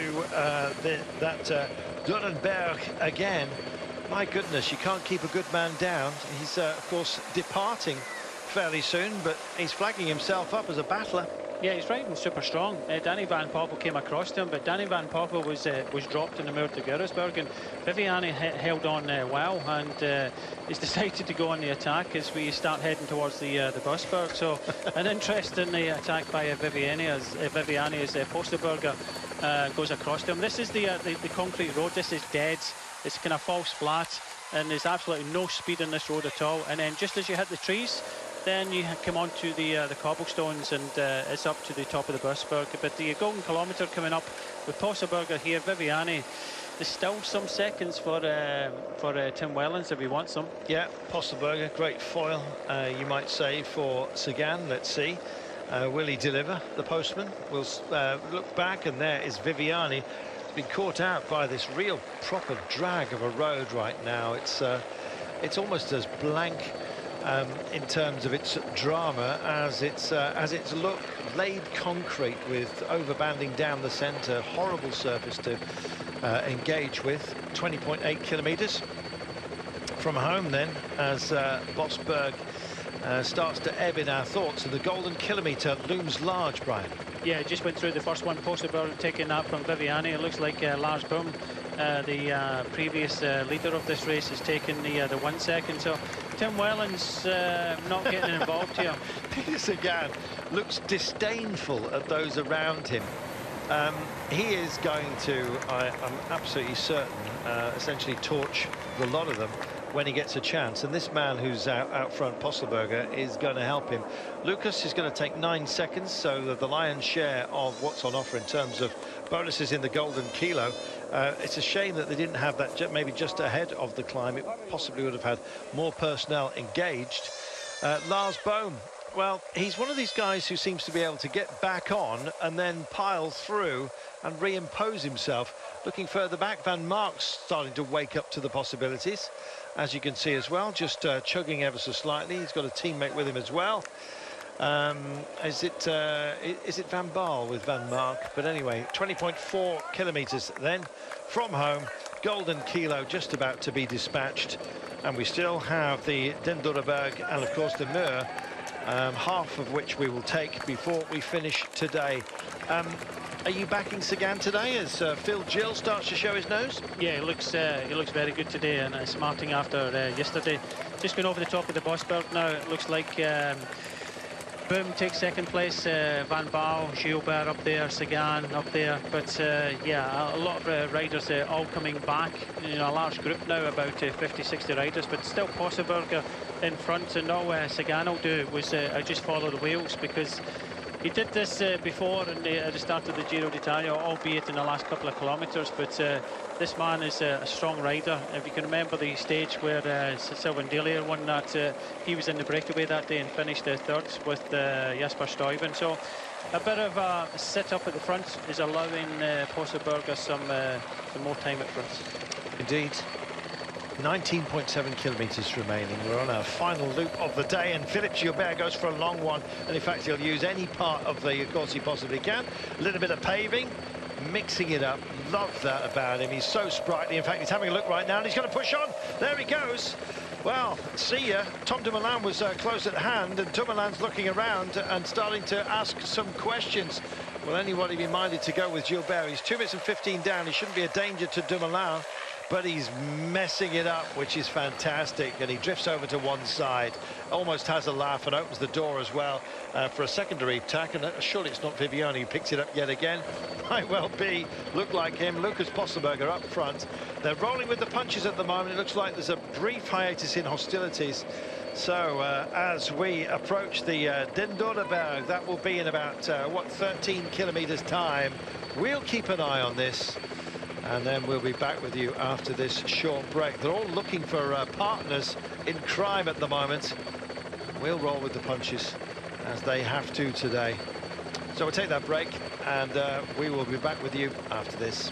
that Durenberg again. My goodness, you can't keep a good man down. He's, of course, departing fairly soon, but he's flagging himself up as a battler. Yeah, he's riding super strong. Danny Van Poppel came across to him, but Danny Van Poppel was dropped in the Muur de Geraadsbergen. Viviani held on well, and he's decided to go on the attack as we start heading towards the Busberg. So an interest in the attack by Viviani as Posterberger goes across to him. This is the concrete road. This is dead. It's kind of false flat, and there's absolutely no speed in this road at all. And then just as you hit the trees, then you come onto the cobblestones, and it's up to the top of the Busberg. But the golden kilometre coming up with Posterberger here, Viviani. There's still some seconds for Tim Wellens if he wants them. Yeah, Posterberger, great foil, you might say, for Sagan. Let's see. Will he deliver? The postman will look back, and there is Viviani. Been caught out by this real proper drag of a road right now. It's almost as blank in terms of its drama as its look. Laid concrete with overbanding down the centre. Horrible surface to engage with. 20.8 kilometres from home then, as Bosberg starts to ebb in our thoughts, and the golden kilometre looms large, Brian. Yeah, just went through the first one. Posterberg taking that from Viviani. It looks like Lars Boom, the previous leader of this race, has taken the 1 second. So Tim Wellens not getting involved here. Peter Sagan looks disdainful at those around him. He is going to, I'm absolutely certain, essentially torch the lot of them when he gets a chance, and this man who's out front, Posterberger, is going to help him. Lucas is going to take 9 seconds, so that the lion's share of what's on offer in terms of bonuses in the golden kilo. It's a shame that they didn't have that maybe just ahead of the climb. It possibly would have had more personnel engaged. Lars Bohm, well, he's one of these guys who seems to be able to get back on and then pile through and reimpose himself. Looking further back, Van Mark's starting to wake up to the possibilities, as you can see as well, just chugging ever so slightly. He's got a teammate with him as well. Is it Van Baal with Van Mark? But anyway, 20.4 kilometres then from home. Golden kilo just about to be dispatched, and we still have the Den Dodderberg and of course the Muur, half of which we will take before we finish today. Are you backing Sagan today as Phil Gill starts to show his nose? Yeah, he looks very good today, and smarting after yesterday. Just going over the top of the Bosberg now. It looks like Boom takes second place, Van Baal, Gilbert up there, Sagan up there. But yeah, a lot of riders all coming back. You know, a large group now, about 50-60 riders, but still Posterberger in front, and all Sagan will do was just follow the wheels, because he did this before at the start of the Giro d'Italia, albeit in the last couple of kilometres. But this man is a strong rider. If you can remember the stage where Sylvain Delier won that, he was in the breakaway that day and finished third with Jasper Stuyven. So a bit of a sit-up at the front is allowing Posterberger some more time at front. Indeed. 19.7 kilometres remaining. We're on our final loop of the day, and Philippe Gilbert goes for a long one, and in fact he'll use any part of the course he possibly can. A little bit of paving, mixing it up. Love that about him. He's so sprightly. In fact, he's having a look right now, and he's going to push on. There he goes. Well, see ya. Tom Dumoulin was close at hand, and Dumoulin's looking around and starting to ask some questions. Will anybody be minded to go with Gilbert? He's 2 minutes and 15 down. He shouldn't be a danger to Dumoulin, but he's messing it up, which is fantastic, and he drifts over to one side, almost has a laugh, and opens the door as well for a secondary attack. And surely it's not Viviani who picks it up yet again. Might well be. Look like him. Lucas Posterberger up front. They're rolling with the punches at the moment. It looks like there's a brief hiatus in hostilities. So as we approach the Den Dodderberg, that will be in about 13 kilometres time. We'll keep an eye on this. and then we'll be back with you after this short break. They're all looking for partners in crime at the moment. We'll roll with the punches as they have to today. So we'll take that break, and we will be back with you after this.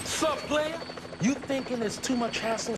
Sup, player? You thinking it's too much hassle?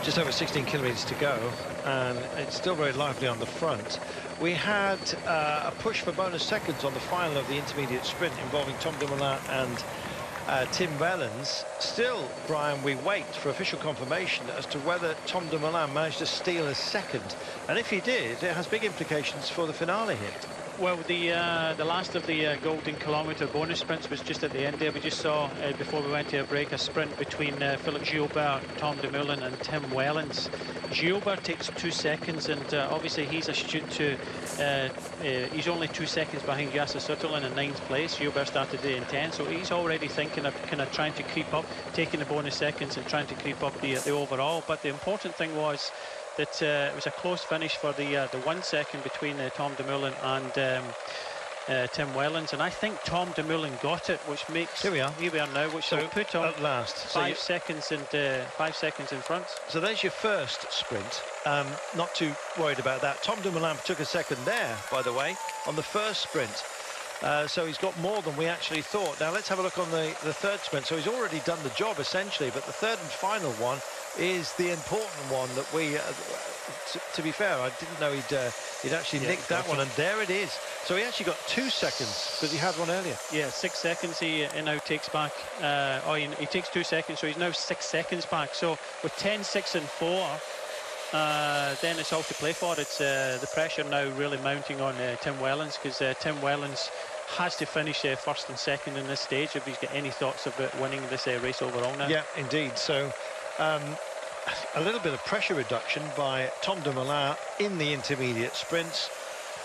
Just over 16 kilometres to go, and it's still very lively on the front. We had a push for bonus seconds on the final of the intermediate sprint involving Tom Dumoulin and Tim Wellens. Still, Brian, we wait for official confirmation as to whether Tom Dumoulin managed to steal a second. And if he did, it has big implications for the finale here. Well, the last of the Golden Kilometre bonus sprints was just at the end there. We just saw, before we went to a break, a sprint between Philippe Gilbert, Tom Dumoulin and Tim Wellens. Gilbert takes 2 seconds, and obviously he's astute to... he's only 2 seconds behind Yasser Sutherland in 9th place. Gilbert started the in 10, so he's already thinking of kind of trying to creep up, taking the bonus seconds and trying to creep up the overall. But the important thing was that it was a close finish for the 1 second between Tom Dumoulin and Tim Wellens, and I think Tom Dumoulin got it, which makes here we are now, which will put on at last 5 seconds and 5 seconds in front. So there's your first sprint. Not too worried about that. Tom Dumoulin took a second there, by the way, on the first sprint. So he's got more than we actually thought. Now let's have a look on the third sprint. So he's already done the job essentially, but the third and final one is the important one that we to be fair, I didn't know he'd actually nicked that one, and there it is. So he actually got 2 seconds because he had one earlier. Yeah, 6 seconds he now takes back. He takes 2 seconds, so he's now 6 seconds back. So with 10, 6 and 4, then it's all to play for. It's the pressure now really mounting on Tim Wellens, because Tim Wellens has to finish first and second in this stage if he's got any thoughts about winning this race overall now. Yeah, indeed. So a little bit of pressure reduction by Tom Dumoulin in the intermediate sprints.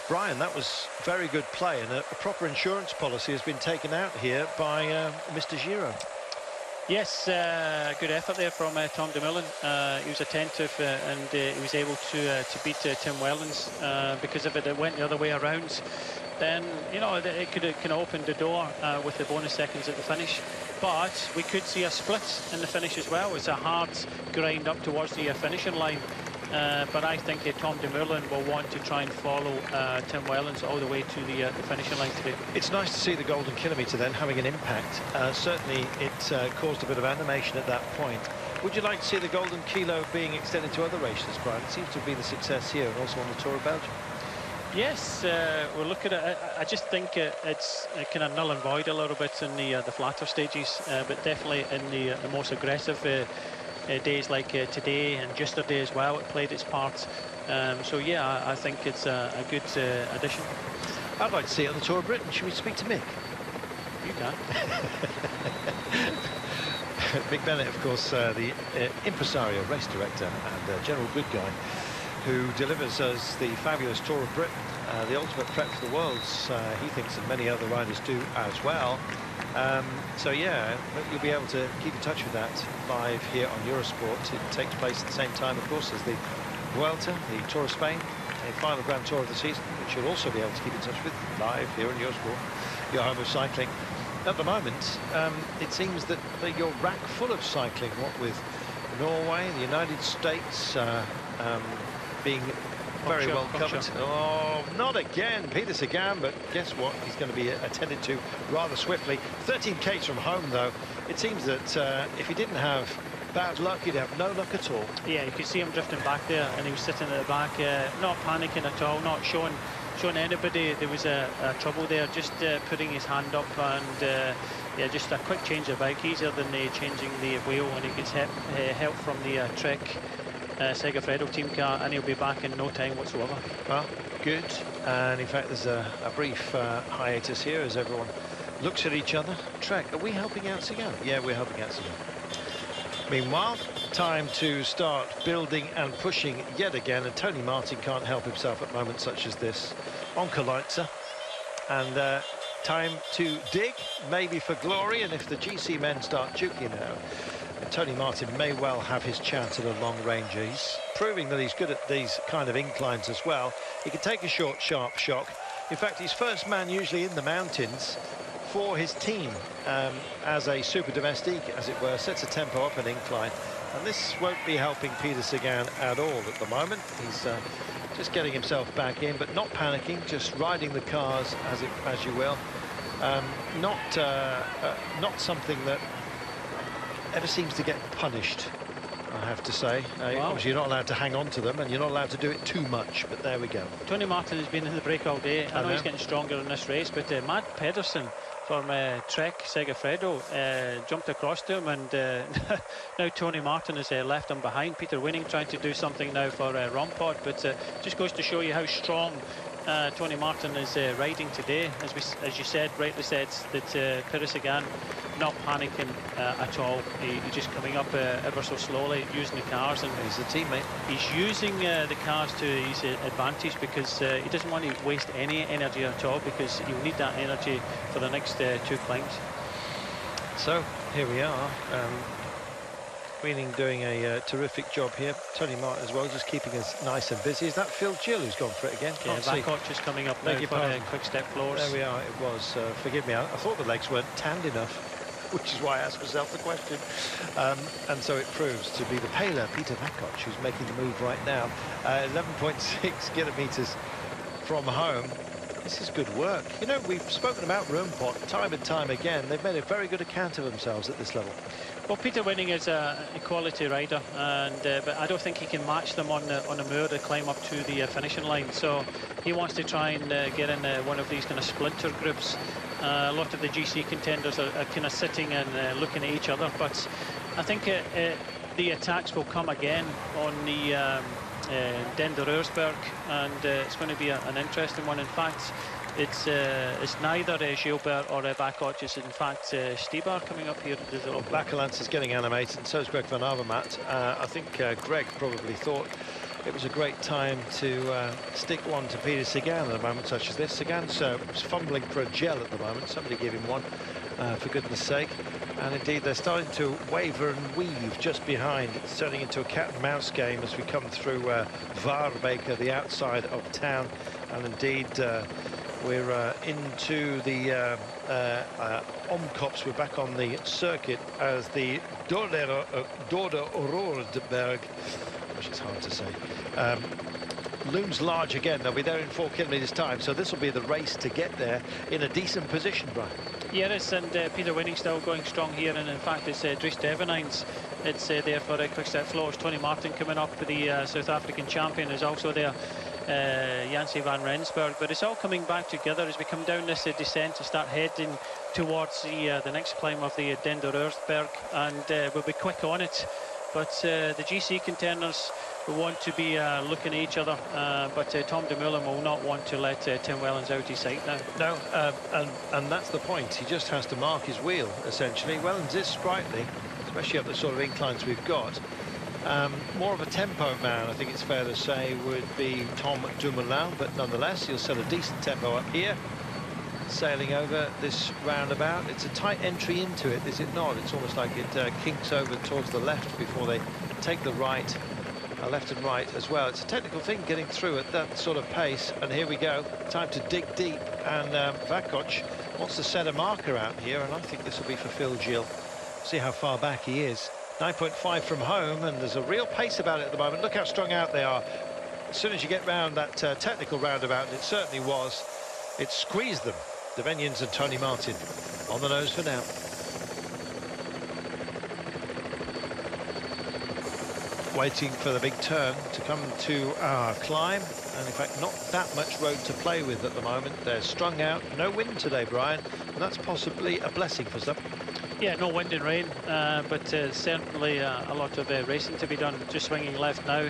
Brian, that was very good play, and a proper insurance policy has been taken out here by Mr. Giraud. Yes, good effort there from Tom Dumoulin. He was attentive and he was able to beat Tim Wellens, because if it went the other way around, then, you know, it could have kind of opened the door with the bonus seconds at the finish. But we could see a split in the finish as well. It's a hard grind up towards the finishing line. But I think Tom Dumoulin will want to try and follow Tim Wellens all the way to the finishing line today. It's nice to see the golden kilometre then having an impact. Certainly it caused a bit of animation at that point. Would you like to see the golden kilo being extended to other races, Brian? It seems to have been a success here and also on the Tour of Belgium. Yes, we'll look at it. I just think it's kind of null and void a little bit in the flatter stages, but definitely in the most aggressive days like today and yesterday as well, it played its part. So yeah, I think it's a good addition. I'd like to see it on the Tour of Britain. Should we speak to Mick? You can. Mick Bennett, of course, the impresario, race director and general good guy, who delivers us the fabulous Tour of Britain, the ultimate prep for the Worlds, he thinks, and many other riders do as well. So yeah, you'll be able to keep in touch with that live here on Eurosport. It takes place at the same time, of course, as the Vuelta, the Tour of Spain, a final Grand Tour of the season, which you'll also be able to keep in touch with live here on Eurosport, your home of cycling. At the moment, it seems that you're rack full of cycling, what with Norway, the United States being very well covered. Oh, not again, Peter Sagan, but guess what? He's going to be attended to rather swiftly. 13 Ks from home, though. It seems that if he didn't have bad luck, he'd have no luck at all. Yeah, you could see him drifting back there, and he was sitting at the back, not panicking at all, not showing anybody there was a trouble there, just putting his hand up, and yeah, just a quick change of bike, easier than changing the wheel, and he gets help from the Trek Segafredo team car, and he'll be back in no time whatsoever. Well, good. And in fact, there's a brief hiatus here as everyone looks at each other. Trek, are we helping out Sagan? Yeah, we're helping out Sagan. Meanwhile, time to start building and pushing yet again, and Tony Martin can't help himself at moments such as this on Kolaitza. And time to dig, maybe for glory, and if the GC men start juking now, Tony Martin may well have his chance at a long range. He's proving that he's good at these kind of inclines as well. He can take a short, sharp shock. In fact, he's first man usually in the mountains for his team as a super domestique, as it were, sets a tempo up an incline. And this won't be helping Peter Sagan at all at the moment. He's just getting himself back in, but not panicking, just riding the cars as you will. Not something that ever seems to get punished, I have to say. Wow. Obviously, you're not allowed to hang on to them, and you're not allowed to do it too much, but there we go. Tony Martin has been in the break all day. I know he's getting stronger in this race, but Matt Pedersen from Trek Segafredo jumped across to him, and now Tony Martin has left him behind. Peter Winning trying to do something now for Rompod, but just goes to show you how strong Tony Martin is riding today. As you said, rightly said, that Peter Sagan not panicking at all. He's just coming up ever so slowly, using the cars, and he's a teammate. He's using the cars to his advantage, because he doesn't want to waste any energy at all, because he'll need that energy for the next 2 climbs. So here we are. Greening doing a terrific job here. Tony Martin as well, just keeping us nice and busy. Is that Phil Gill who's gone for it again? Yeah, Vakot just coming up now for quick step floors. There we are. It was. Forgive me. I thought the legs weren't tanned enough, which is why I asked myself the question. And so it proves to be the paler Peter Vakot who's making the move right now. 11.6 kilometres from home. This is good work. You know, we've spoken about Roompot time and time again. They've made a very good account of themselves at this level. Well, Peter Winning is a quality rider, and but I don't think he can match them on the moor to climb up to the finishing line. So he wants to try and get in one of these kind of splinter groups. A lot of the GC contenders are kind of sitting and looking at each other, but I think the attacks will come again on the Geraadsbergen, and it's going to be an interesting one. In fact, it's neither Gilbert or Bakkoch. It's in fact Stibar coming up here. Bakkelants is getting animated, and so is Greg van Avermaet. I think Greg probably thought it was a great time to stick one to Peter Sagan at a moment such as this. Sagan's fumbling for a gel at the moment. Somebody give him one, for goodness sake. And indeed, they're starting to waver and weave just behind. It's turning into a cat and mouse game as we come through Vaarbeek, the outside of town. And indeed, we're into the Omkops. We're back on the circuit as the Dorderroorberg, which is hard to say, looms large again. They'll be there in 4 kilometres time, so this will be the race to get there in a decent position, Brian. Yeah, it is, and Peter Winning still going strong here, and in fact it's Dries Devenijns. It's there for Quick-Step Floors. Tony Martin coming up, the South African champion, is also there. Janse van Rensburg, but it's all coming back together as we come down this descent to start heading towards the next climb of the Geraadsbergen, and we'll be quick on it. But the GC contenders will want to be looking at each other, but Tom Dumoulin will not want to let Tim Wellens out his sight now. No, and that's the point. He just has to mark his wheel, essentially. Wellens is sprightly, especially up the sort of inclines we've got. More of a tempo man, I think it's fair to say, would be Tom Dumoulin, but nonetheless, he'll set a decent tempo up here. Sailing over this roundabout. It's a tight entry into it, is it not? It's almost like it kinks over towards the left before they take the right, left and right as well. It's a technical thing getting through at that sort of pace, and here we go. Time to dig deep, and Bakkoch wants to set a marker out here, and I think this will be for Phil Gilles. See how far back he is. 9.5 from home, and there's a real pace about it at the moment. Look how strung out they are. As soon as you get round that technical roundabout, and it certainly was, it squeezed them. De Venians and Tony Martin on the nose for now. Waiting for the big turn to come to our climb, and in fact not that much road to play with at the moment. They're strung out. No wind today, Brian, and that's possibly a blessing for some. Yeah, no wind and rain, but certainly a lot of racing to be done. Just swinging left now.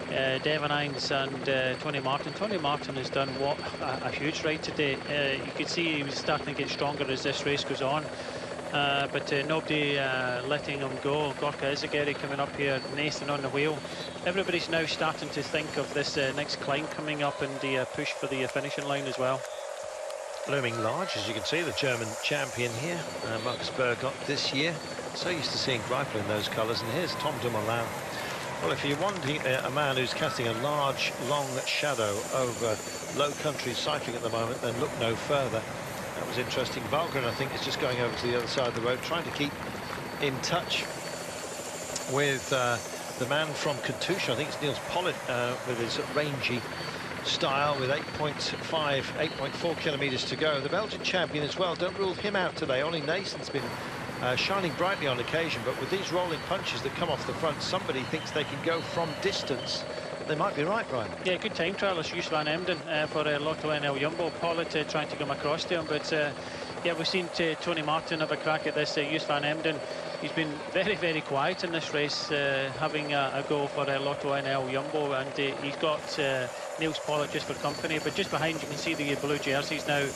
Devenijns and Tony Martin. Tony Martin has done what a huge ride today. You could see he was starting to get stronger as this race goes on, but nobody letting him go. Gorka Izagirre coming up here, Nathan on the wheel. Everybody's now starting to think of this next climb coming up and the push for the finishing line as well. Looming large, as you can see, the German champion here, Markus Berg, got this year. So used to seeing Greipel in those colours, and here's Tom Dumoulin. Well, if you're wanting a man who's casting a large, long shadow over low country cycling at the moment, then look no further. That was interesting. Valgren, I think, is just going over to the other side of the road, trying to keep in touch with the man from Katusha. I think it's Niels Pollitt with his rangy style, with 8.4 kilometres to go. The Belgian champion as well. Don't rule him out today. Ollie Nason's been shining brightly on occasion, but with these rolling punches that come off the front, somebody thinks they can go from distance. They might be right, Brian. Yeah, good time trialist, Joos van Emden for Lotto NL Jumbo. Pollitt trying to come across to him, but yeah, we've seen Tony Martin have a crack at this. Joos van Emden, he's been very, very quiet in this race, having a go for Lotto NL Jumbo, and he's got Niels Pollitt just for company. But just behind, you can see the blue jerseys now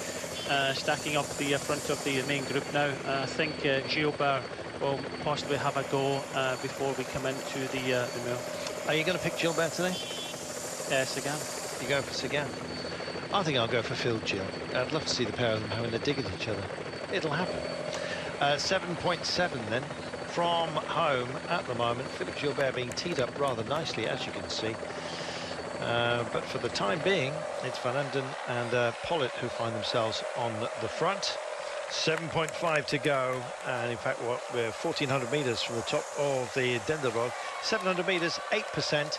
stacking up the front of the main group now. I think Gilbert will possibly have a go before we come into the mill. Are you going to pick Gilbert today? Sagan. You go for Sagan? I think I'll go for Phil Gilles. I'd love to see the pair of them having a dig at each other. It'll happen. 7.7 then from home at the moment. Philippe Gilbert being teed up rather nicely, as you can see. But for the time being, it's Van Emden and Pollitt who find themselves on the front. 7.5 to go, and in fact we're 1,400 metres from the top of the Denderog. 700 metres, 8%.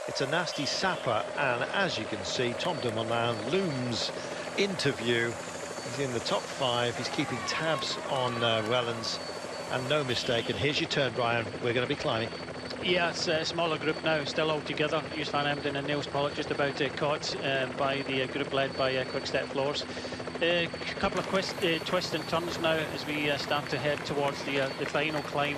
It's a nasty sapper, and as you can see, Tom Dumoulin looms into view. He's in the top 5. He's keeping tabs on Wellens, and no mistake. And here's your turn, Brian. We're going to be climbing. Yeah, it's a smaller group now, still all together. Hughes Van Emden and Niels Pollock just about caught by the group led by Quick Step Floors. A couple of twists and turns now as we start to head towards the final climb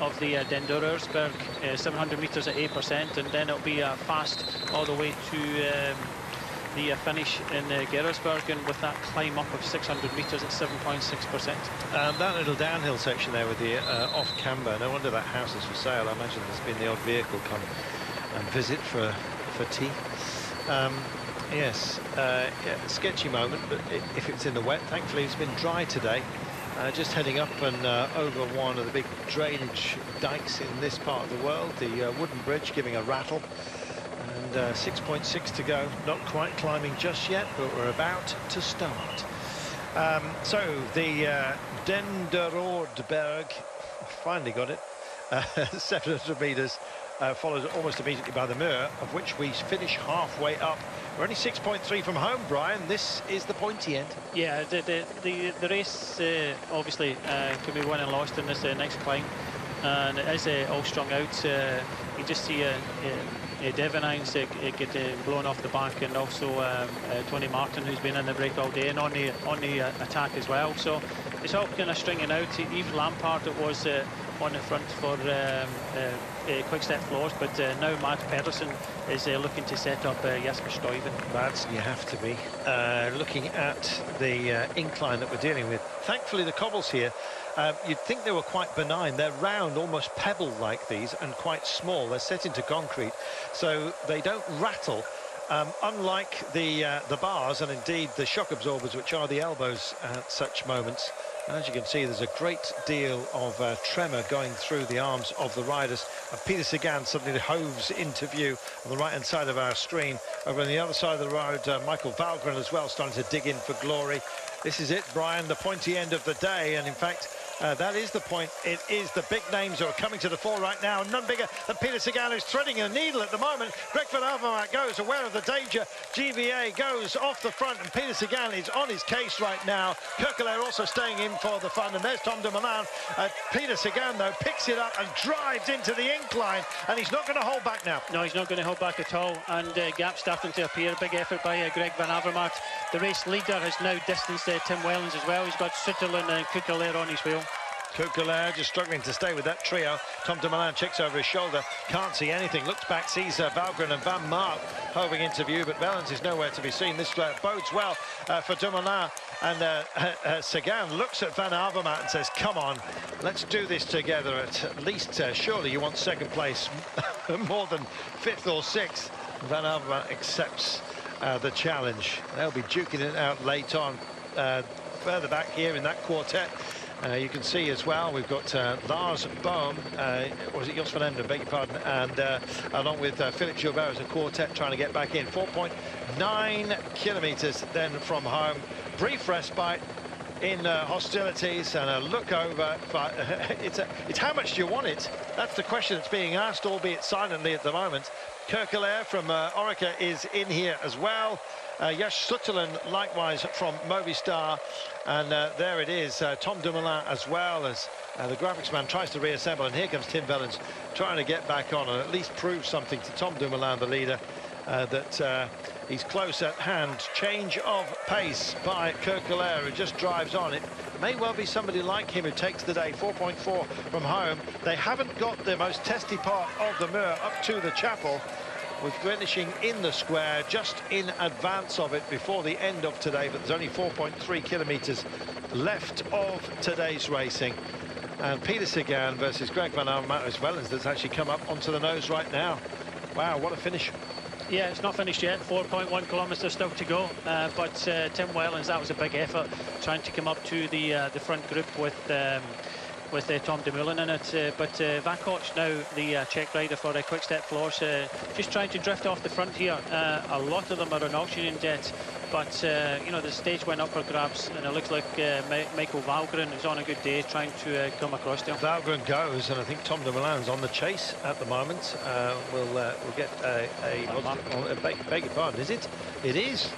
of the Geraadsbergen, 700 metres at 8%, and then it'll be fast all the way to the finish in Geraadsbergen with that climb up of 600 metres at 7.6%. That little downhill section there with the off camber, no wonder that house is for sale. I imagine there's been the odd vehicle come and visit for tea. Yes, yeah, sketchy moment, but if it's in the wet, thankfully it's been dry today. Just heading up and over one of the big drainage dikes in this part of the world, the wooden bridge giving a rattle. And 6.6 to go, not quite climbing just yet, but we're about to start. So the Geraadsbergen, finally got it, 700 metres, followed almost immediately by the Muur, of which we finish halfway up. We're only 6.3 from home, Brian. This is the pointy end. Yeah, the race obviously can be won and lost in this next climb, and it is all strung out. You just see Devon Hines get blown off the back, and also Tony Martin, who's been in the break all day and on the attack as well. So it's all kind of stringing out. Yves Lampaert, it was on the front for Quick Step Floors, but now Matt Pedersen is looking to set up Jasper Stuyven. Mads, you have to be looking at the incline that we're dealing with. Thankfully, the cobbles here, you'd think they were quite benign. They're round, almost pebble-like these, and quite small. They're set into concrete, so they don't rattle. Unlike the bars and indeed the shock absorbers, which are the elbows at such moments. And as you can see, there's a great deal of tremor going through the arms of the riders. And Peter Sagan suddenly hoves into view on the right-hand side of our screen. Over on the other side of the road, Michael Valgren as well, starting to dig in for glory. This is it, Brian, the pointy end of the day. And in fact, that is the point. It is the big names who are coming to the fore right now. None bigger than Peter Sagan, who's threading a needle at the moment. Greg van Avermaet goes aware of the danger. GVA goes off the front, and Peter Sagan is on his case right now. Kerkelaer also staying in for the fun, and there's Tom Dumoulin. Peter Sagan, though, picks it up and drives into the incline, and he's not going to hold back now. No, he's not going to hold back at all, and gaps starting to appear. Big effort by Greg van Avermaet. The race leader has now distanced Tim Wellens as well. He's got Sutherland and Kerkelaer on his wheel. Kerkelaer just struggling to stay with that trio. Tom Dumoulin checks over his shoulder, can't see anything, looks back, sees Valgren and Van Mark hovering into view, but Wellens is nowhere to be seen. This bodes well for Dumoulin, and Sagan looks at Van Avermaet and says, come on, let's do this together. At least, surely you want second place more than fifth or sixth. Van Avermaet accepts the challenge. They'll be duking it out late on. Further back here in that quartet, you can see as well, we've got Lars Bohm, or is it Jos van Emden, beg your pardon, and along with Philippe Gilbert as a quartet trying to get back in. 4.9 kilometres then from home. Brief respite in hostilities and a look over. It's how much do you want it? That's the question that's being asked, albeit silently at the moment. Kerkelaer from Orica is in here as well. Yash Sutherland likewise from Movistar, and there it is, Tom Dumoulin as well, as the graphics man tries to reassemble, and here comes Tim Wellens trying to get back on and at least prove something to Tom Dumoulin, the leader, that he's close at hand. Change of pace by Kerkelaer, who just drives on. It may well be somebody like him who takes the day. 4.4 from home. They haven't got the most testy part of the Muur up to the chapel, with finishing in the square just in advance of it before the end of today, but there's only 4.3 kilometres left of today's racing. And Peter Sagan versus Greg van Avermaet as well, as that's actually come up onto the nose right now. Wow, what a finish. Yeah, it's not finished yet. 4.1 kilometres still to go, but Tim Wellens, that was a big effort, trying to come up to the front group with Tom Dumoulin in it, but Vakoc now, the Czech rider for Quick Step Floors, just trying to drift off the front here. A lot of them are on oxygen jets, But, you know, the stage went up for grabs, and it looks like Michael Valgren is on a good day trying to come across there. Valgren goes, and I think Tom Dumoulin's on the chase at the moment. We'll get beg your pardon, is it? It is.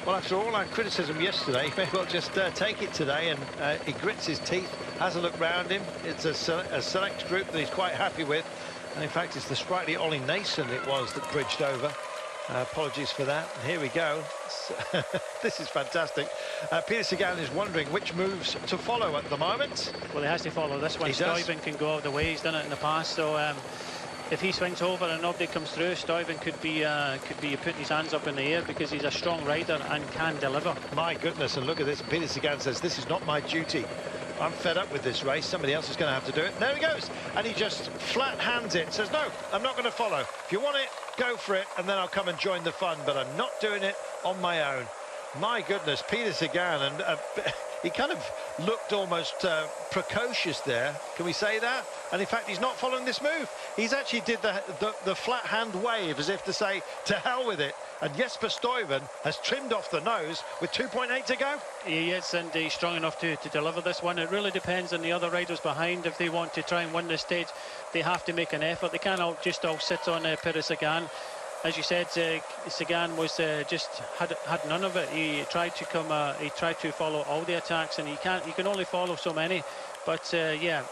Well, after all our criticism yesterday, he may well just take it today, and he grits his teeth, has a look round him. It's a select group that he's quite happy with, and in fact it's the sprightly Ollie Nason it was that bridged over. Apologies for that. And here we go. This is fantastic. Peter Sagan is wondering which moves to follow at the moment. Well, he has to follow this one. Stuyven can go all the way. He's done it in the past, so if he swings over and nobody comes through, Stuyven could be putting his hands up in the air, because he's a strong rider and can deliver. My goodness, and look at this. Peter Sagan says, this is not my duty. I'm fed up with this race. Somebody else is going to have to do it. There he goes. And he just flat hands it. Says, no, I'm not going to follow. If you want it, go for it, and then I'll come and join the fun. But I'm not doing it on my own. My goodness, Peter Sagan. And he kind of looked almost precocious there. Can we say that? And in fact, he's not following this move. He's actually did the flat hand wave as if to say, to hell with it. And Jesper Stuyven has trimmed off the nose with 2.8 to go. He is, and he's strong enough to deliver this one. It really depends on the other riders behind. If they want to try and win this stage, they have to make an effort. They can't all sit on Peter Sagan. As you said, Sagan was just had none of it. He tried to come. He tried to follow all the attacks, and he can only follow so many. But yeah,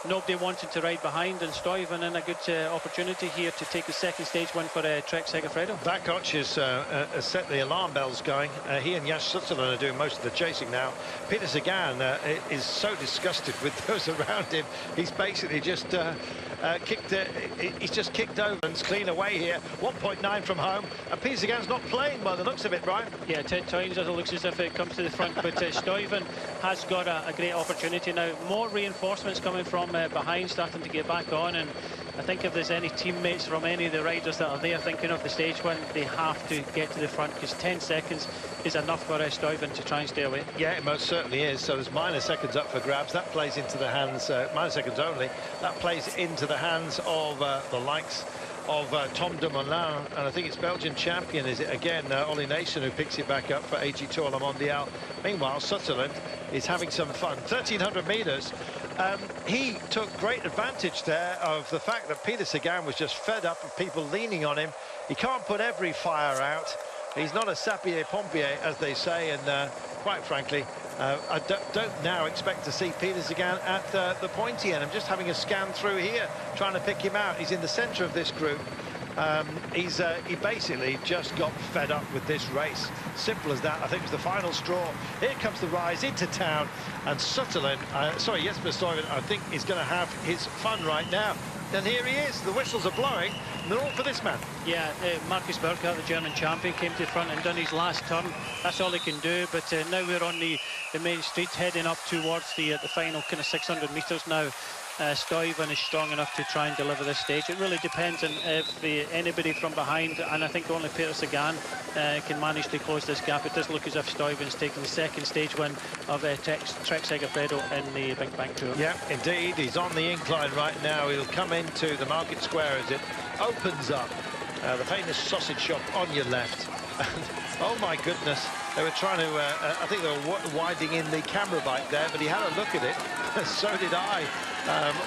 nobody wanted to ride behind, and Stuyven in a good opportunity here to take the second stage win for Trek Segafredo. Vakoc has set the alarm bells going. He and Jas Sutherland are doing most of the chasing now. Peter Sagan is so disgusted with those around him. He's basically just kicked over and clean away here. 1.9 from home, and Peter Sagan's not playing by the looks of it, Brian. Yeah, 10 times it looks as if it comes to the front, but Stuyven has got a great opportunity now. More reinforcements coming from behind, starting to get back on, and I think if there's any teammates from any of the riders that are there thinking of the stage win, they have to get to the front, because 10 seconds is enough for Stuyven to try and stay away. Yeah, it most certainly is. So there's minus seconds up for grabs. That plays into the hands, minus seconds only. That plays into the hands of the likes of Tom Dumoulin, and I think it's Belgian champion, is it again, Ollie Nason, who picks it back up for AG Tour La Mondiale. Meanwhile, Sutherland is having some fun. 1,300 metres. He took great advantage there of the fact that Peter Sagan was just fed up of people leaning on him. He can't put every fire out. He's not a sapeur-pompier, as they say, and quite frankly, I don't now expect to see Peter Sagan at the pointy end. I'm just having a scan through here, trying to pick him out. He's in the centre of this group. He basically just got fed up with this race. Simple as that. I think it was the final straw. Here comes the rise into town, and Sutherland, Jesper Stuyven, I think is going to have his fun right now. And here he is. The whistles are blowing, and they're all for this man. Yeah, Markus Burkhardt, the German champion, came to the front and done his last turn. That's all he can do. But now we're on the main street, heading up towards the final kind of 600 metres now. Stuyven is strong enough to try and deliver this stage. It really depends on if anybody from behind, and I think only Peter Sagan can manage to close this gap. It does look as if Stuyven's taking the second stage win of Trek Segafredo in the BinckBank Tour. Yeah, indeed. He's on the incline right now. He'll come into the market square as it opens up. The famous sausage shop on your left. Oh my goodness, they were trying to, I think they were widening in the camera bike there, but he had a look at it. So did I.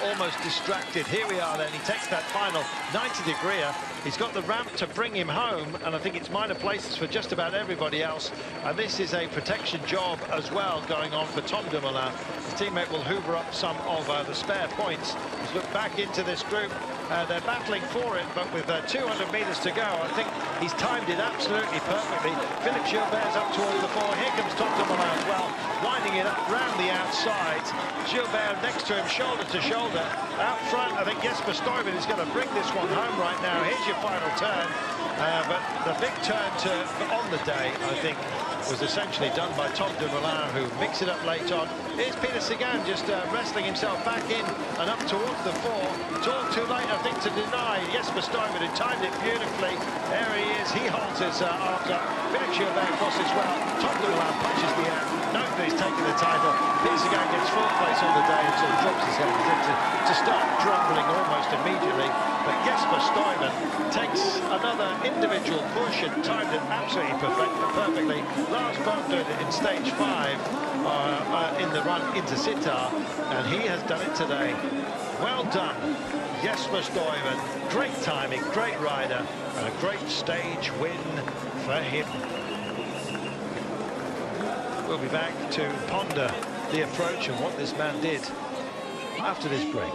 Almost distracted. Here we are then. He takes that final 90-degree. He's got the ramp to bring him home, and I think it's minor places for just about everybody else. And this is a protection job as well going on for Tom Dumoulin. His teammate will hoover up some of the spare points. Let's look back into this group. They're battling for it, but with 200 metres to go, I think he's timed it absolutely perfectly. Philippe Gilbert's up towards the fore. Here comes Tom Dumoulin as well, winding it up round the outside. Gilbert next to him, shoulder to shoulder. Out front, I think Jesper Stuyven is going to bring this one home right now. Here's your final turn. But the big turn on the day, I think, was essentially done by Tom Dumoulin, who mixed it up late on. Here's Peter Sagan just wrestling himself back in and up towards the fore. It's all too late, I think, to deny Jesper Stuyven, who timed it beautifully. There he is. He holds his arms up. Philippe Gilbert crosses well. Tom Dumoulin punches the air. knows that he's taken the title. Peter Sagan gets fourth place on the day and sort of drops his head as if to start grumbling almost immediately. But Jesper Stuyven takes another individual push and timed it absolutely perfectly. Lars Bohm did it in stage 5 in the run into Sitar, and he has done it today. Well done, Jesper Stuyven. Great timing, great rider, and a great stage win for him. We'll be back to ponder the approach and what this man did after this break.